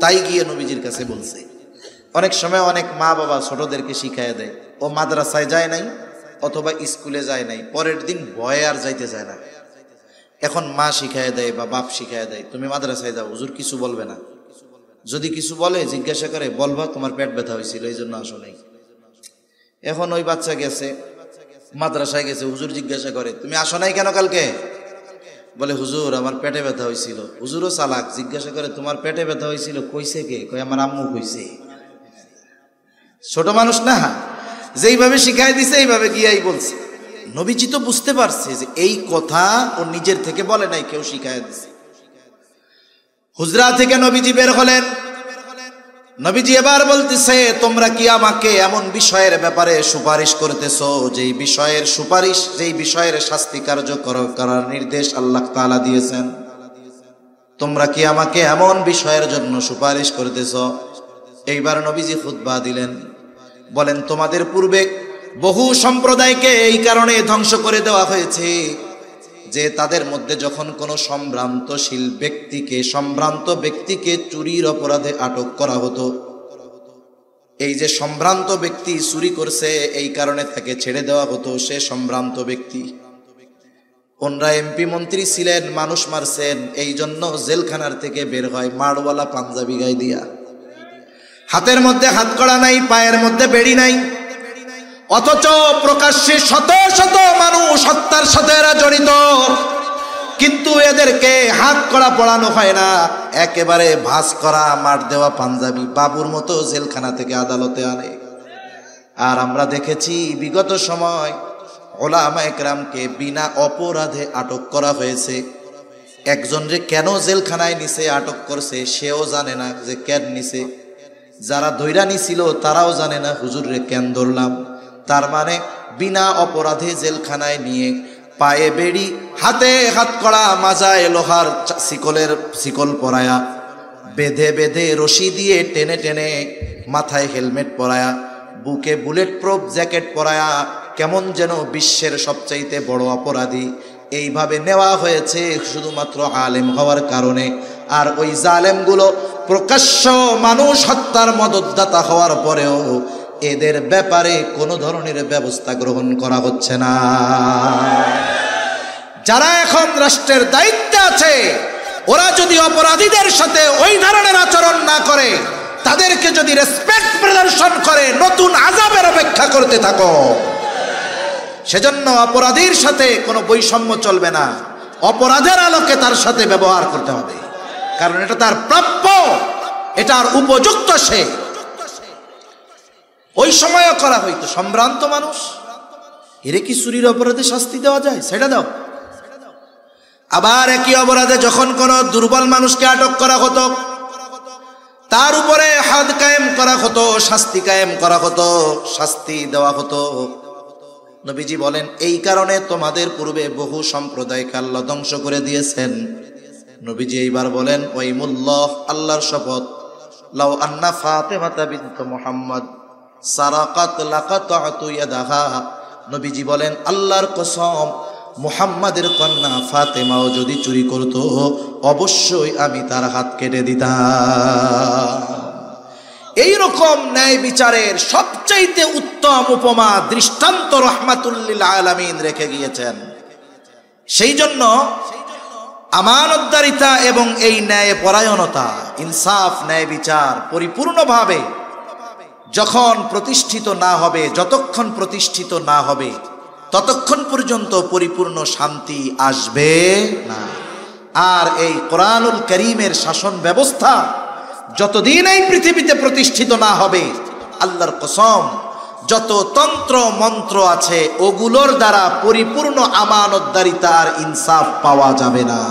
তাই গিয়ে নবীজির কাছে বলছে। অনেক সময় অনেক মা বাবা ছোটদেরকে শিখাইয়া দেয়, ও মাদ্রাসায় যায় নাই অথবা স্কুলে যায় নাই, পরের দিন ভয়ে আর যাইতে যায় না। এখন মা শিখাইয়া দেয় বা বাপ শিখাইয়া দেয়, তুমি মাদ্রাসায় যাও, হুজুর কিছু বলবে না। যদি কিছু বলে জিজ্ঞাসা করে, বলবা তোমার পেট ব্যথা হয়েছিল এই জন্য আসো নাই। এখন ওই বাচ্চা গেছে মাদ্রাসায় গেছে, হুজুর জিজ্ঞাসা করে, তুমি আসো নাই কেন কালকে? বলে, হুজুর আমার পেটে ব্যথা হয়েছিল। হুজুরও চালাক, জিজ্ঞাসা করে, তোমার পেটে ব্যথা হয়েছিল কইছে কে? কই আমার আম্মু কইছে। ছোট মানুষ না, যেইভাবে শিখাই দিছে এইভাবে গিয়াই বলছে। নবীজি তো বুঝতে পারছে যে এই কথা ও নিজের থেকে বলে নাই, কেউ শিখাই দিছে। হুজরা থেকে নবীজি বের হলেন। নবীজি এবার বলতেছে, তোমরা কি আমাকে এমন বিষয়ের ব্যাপারে সুপারিশ করতেছো যেই বিষয়ের সুপারিশ, যেই বিষয়ের শাস্তি কার্যকর করার নির্দেশ আল্লাহ তাআলা দিয়েছেন? তোমরা কি আমাকে এমন বিষয়ের জন্য সুপারিশ করতেছো? এইবার নবীজি খুতবা দিলেন, বলেন, তোমাদের পূর্বে বহু সম্প্রদায়কে এই কারণে ধ্বংস করে দেওয়া হয়েছে যে তাদের মধ্যে যখন কোনো সম্ভ্রান্ত ব্যক্তিকে চুরির অপরাধে আটক করা হতো, এই যে সম্ভ্রান্ত ব্যক্তি চুরি করছে এই কারণে তাকে ছেড়ে দেওয়া হতো, সে সম্ভ্রান্ত ব্যক্তি। ওনরা এমপি মন্ত্রী ছিলেন, মানুষ মারছেন, এই জন্য জেলখানার থেকে বের হয় মাড়ওয়ালা পাঞ্জাবি গায়ে দিয়া। হাতের মধ্যে হাতকড়া নাই, পায়ের মধ্যে বেড়ি নাই, অথচ প্রকাশ্যে শত শত মানুষ হত্যার সাথে এরা জড়িত, কিন্তু এদেরকে হাত করা পড়ানো হয় না, একেবারে ভাঁজ করা মার দেওয়া পাঞ্জাবি বাবুর মতো জেলখানা থেকে আদালতে আনে। আর আমরা দেখেছি বিগত সময় ওলামা একরামকে বিনা অপরাধে আটক করা হয়েছে। একজনরে কেন জেলখানায় নিছে, আটক করছে, সেও জানে না যে কেন নিছে। যারা দৈরা নিছিল তারাও জানে না হুজুরে কেন ধরলাম। তার মানে বিনা অপরাধে জেলখানায় নিয়ে পায়ে বেড়ি, হাতে হাত কড়া, মাজায় লোহার শিকল পরায়া, বেঁধে বেঁধে রশি দিয়ে টেনে টেনে, মাথায় হেলমেট পরায়া, বুকে বুলেট প্রুফ জ্যাকেট পরায়া, কেমন যেন বিশ্বের সবচাইতে বড় অপরাধী এইভাবে নেওয়া হয়েছে শুধুমাত্র আলেম হওয়ার কারণে। আর ওই জালেমগুলো প্রকাশ্য মানুষ হত্যার মদতদাতা হওয়ার পরেও এদের ব্যাপারে কোনো ধরনের ব্যবস্থা গ্রহণ করা হচ্ছে না। যারা এখন রাষ্ট্রের দায়িত্বে আছে, ওরা যদি অপরাধীদের সাথে ওই ধরনের আচরণ না করে, তাদেরকে যদি রেসপেক্ট প্রদর্শন করে, নতুন আযাবের অপেক্ষা করতে থাকো। সেজন্য অপরাধীর সাথে কোনো বৈষম্য চলবে না, অপরাধের আলোকে তার সাথে ব্যবহার করতে হবে, কারণ এটা তার প্রাপ্য, এটার উপযুক্ত সে। ওই সময়ও করা হইতো সম্ভ্রান্ত মানুষ, এরে কি চুরির অপরাধে শাস্তি দেওয়া যায়, সেটা দাও। আবার একই অপরাধে যখন কোন দুর্বল মানুষকে আটক করা হতো, তার উপরে হাদ কায়েম করা হতো, শাস্তি কায়েম করা হতো, শাস্তি দেওয়া হতো। নবীজি বলেন, এই কারণে তোমাদের পূর্বে বহু সম্প্রদায়কে আল্লাহ ধ্বংস করে দিয়েছেন। নবীজি এইবার বলেন, ওয়াইমুল্লাহ, আল্লাহর শপথ, লাউ আন্না ফাতিমাতা বিনত মুহাম্মদ সারাকাত লাকাতাতু ইয়াদাহা। নবীজি বলেন, আল্লাহর কসম, মুহাম্মাদের কন্যা ফাতেমাও যদি চুরি করত, অবশ্যই আমি তার হাত কেটে দিতাম। এইরকম ন্যায় বিচারের সবচাইতে উত্তম উপমা দৃষ্টান্ত রহমাতুল্লিল আলামিন রেখে গিয়েছেন। সেই জন্য আমানতদারিতা এবং এই ন্যায় পরায়ণতা, ইনসাফ, ন্যায় বিচার পরিপূর্ণভাবে যখন প্রতিষ্ঠিত না হবে, যতক্ষণ প্রতিষ্ঠিত না হবে, ততক্ষণ পর্যন্ত পরিপূর্ণ শান্তি আসবে না। আর এই কোরআনুল কারীমের শাসন ব্যবস্থা যতদিন এই পৃথিবীতে প্রতিষ্ঠিত না হবে, আল্লাহর কসম, যত তন্ত্র মন্ত্র আছে ওগুলোর দ্বারা পরিপূর্ণ আমানতদারিতা আর ইনসাফ পাওয়া যাবে না।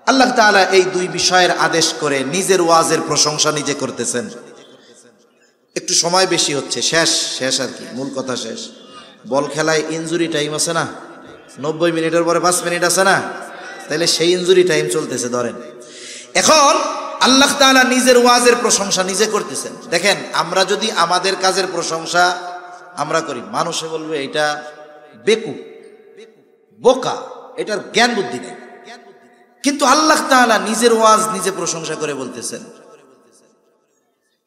আল্লাহ তাআলা এই দুই বিষয়ের আদেশ করে নিজের ওয়াজের প্রশংসা নিজে করতেছেন। একটু সময় বেশি হচ্ছে, শেষ আর কি, মূল কথা শেষ। বল খেলায় ইনজুরি টাইম আছে না, 90 মিনিটের পরে 5 মিনিট আছে না, তাহলে সেই ইনজুরি টাইম চলতেছে ধরেন। এখন আল্লাহ তাআলা নিজের ওয়াজের প্রশংসা নিজে করতেছেন। দেখেন, আমরা যদি আমাদের কাজের প্রশংসা আমরা করি, মানুষে বলবে এটা বেকুব, বোকা, এটার জ্ঞান বুদ্ধি নেই। কিন্তু আল্লাহ তাআলা নিজের ওয়াজ নিজে প্রশংসা করে বলতেছেন,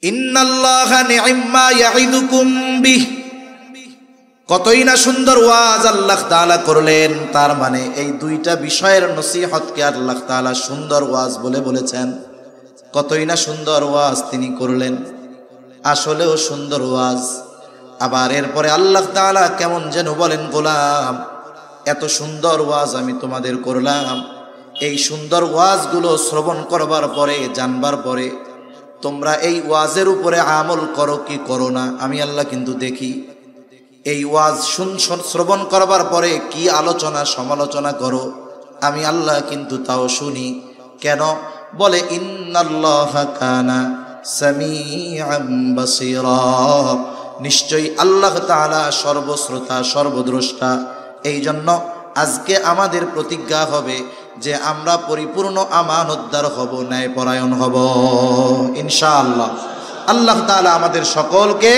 ইন্নাল্লাহা নি'ম্মা ইয়াইদুকুম বিহ। কতই না সুন্দর ওয়াজ আল্লাহ তাআলা করলেন। তার মানে এই দুইটা বিষয়ের নসিহতকে আল্লাহ তাআলা সুন্দর ওয়াজ বলে বলেছেন। কতই না সুন্দর ওয়াজ তিনি করলেন, আসলেও সুন্দর ওয়াজ। আবার এরপরে আল্লাহ তাআলা কেমন যেন বলেন, গোলাম, এত সুন্দর ওয়াজ আমি তোমাদের করলাম, এই সুন্দর ওয়াজগুলো শ্রবণ করবার পরে, জানবার পরে তোমরা এই ওয়াজের উপরে আমল করো কি করো না, আমি আল্লাহ কিন্তু দেখি। এই ওয়াজ শ্রবণ করবার পরে কি আলোচনা সমালোচনা করো, আমি আল্লাহ কিন্তু তাও শুনি। কেন? বলে, ইন্নাল্লাহা কানা সামিআম বাসীরা, নিশ্চয়ই আল্লাহ তাআলা সর্বশ্রোতা সর্বদ্রষ্টা। এই জন্য আজকে আমাদের প্রতিজ্ঞা হবে যে আমরা পরিপূর্ণ আমানতদার হব, ন্যায়পরায়ণ হব ইনশাআল্লাহ। আল্লাহ তাআলা আমাদের সকলকে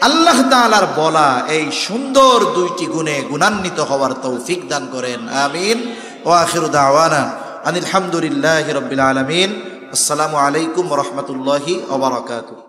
আল্লাহ তাআলার বলা এই সুন্দর দুইটি গুণে গুণান্বিত হওয়ার তৌফিক দান করেন, আমিন। ওয়া আখিরু দাওয়ানা আনিল হামদুলিল্লাহি রাব্বিল আলামিন। আসসালামু আলাইকুম ওয়া রাহমাতুল্লাহি ওয়া বারাকাতুহু।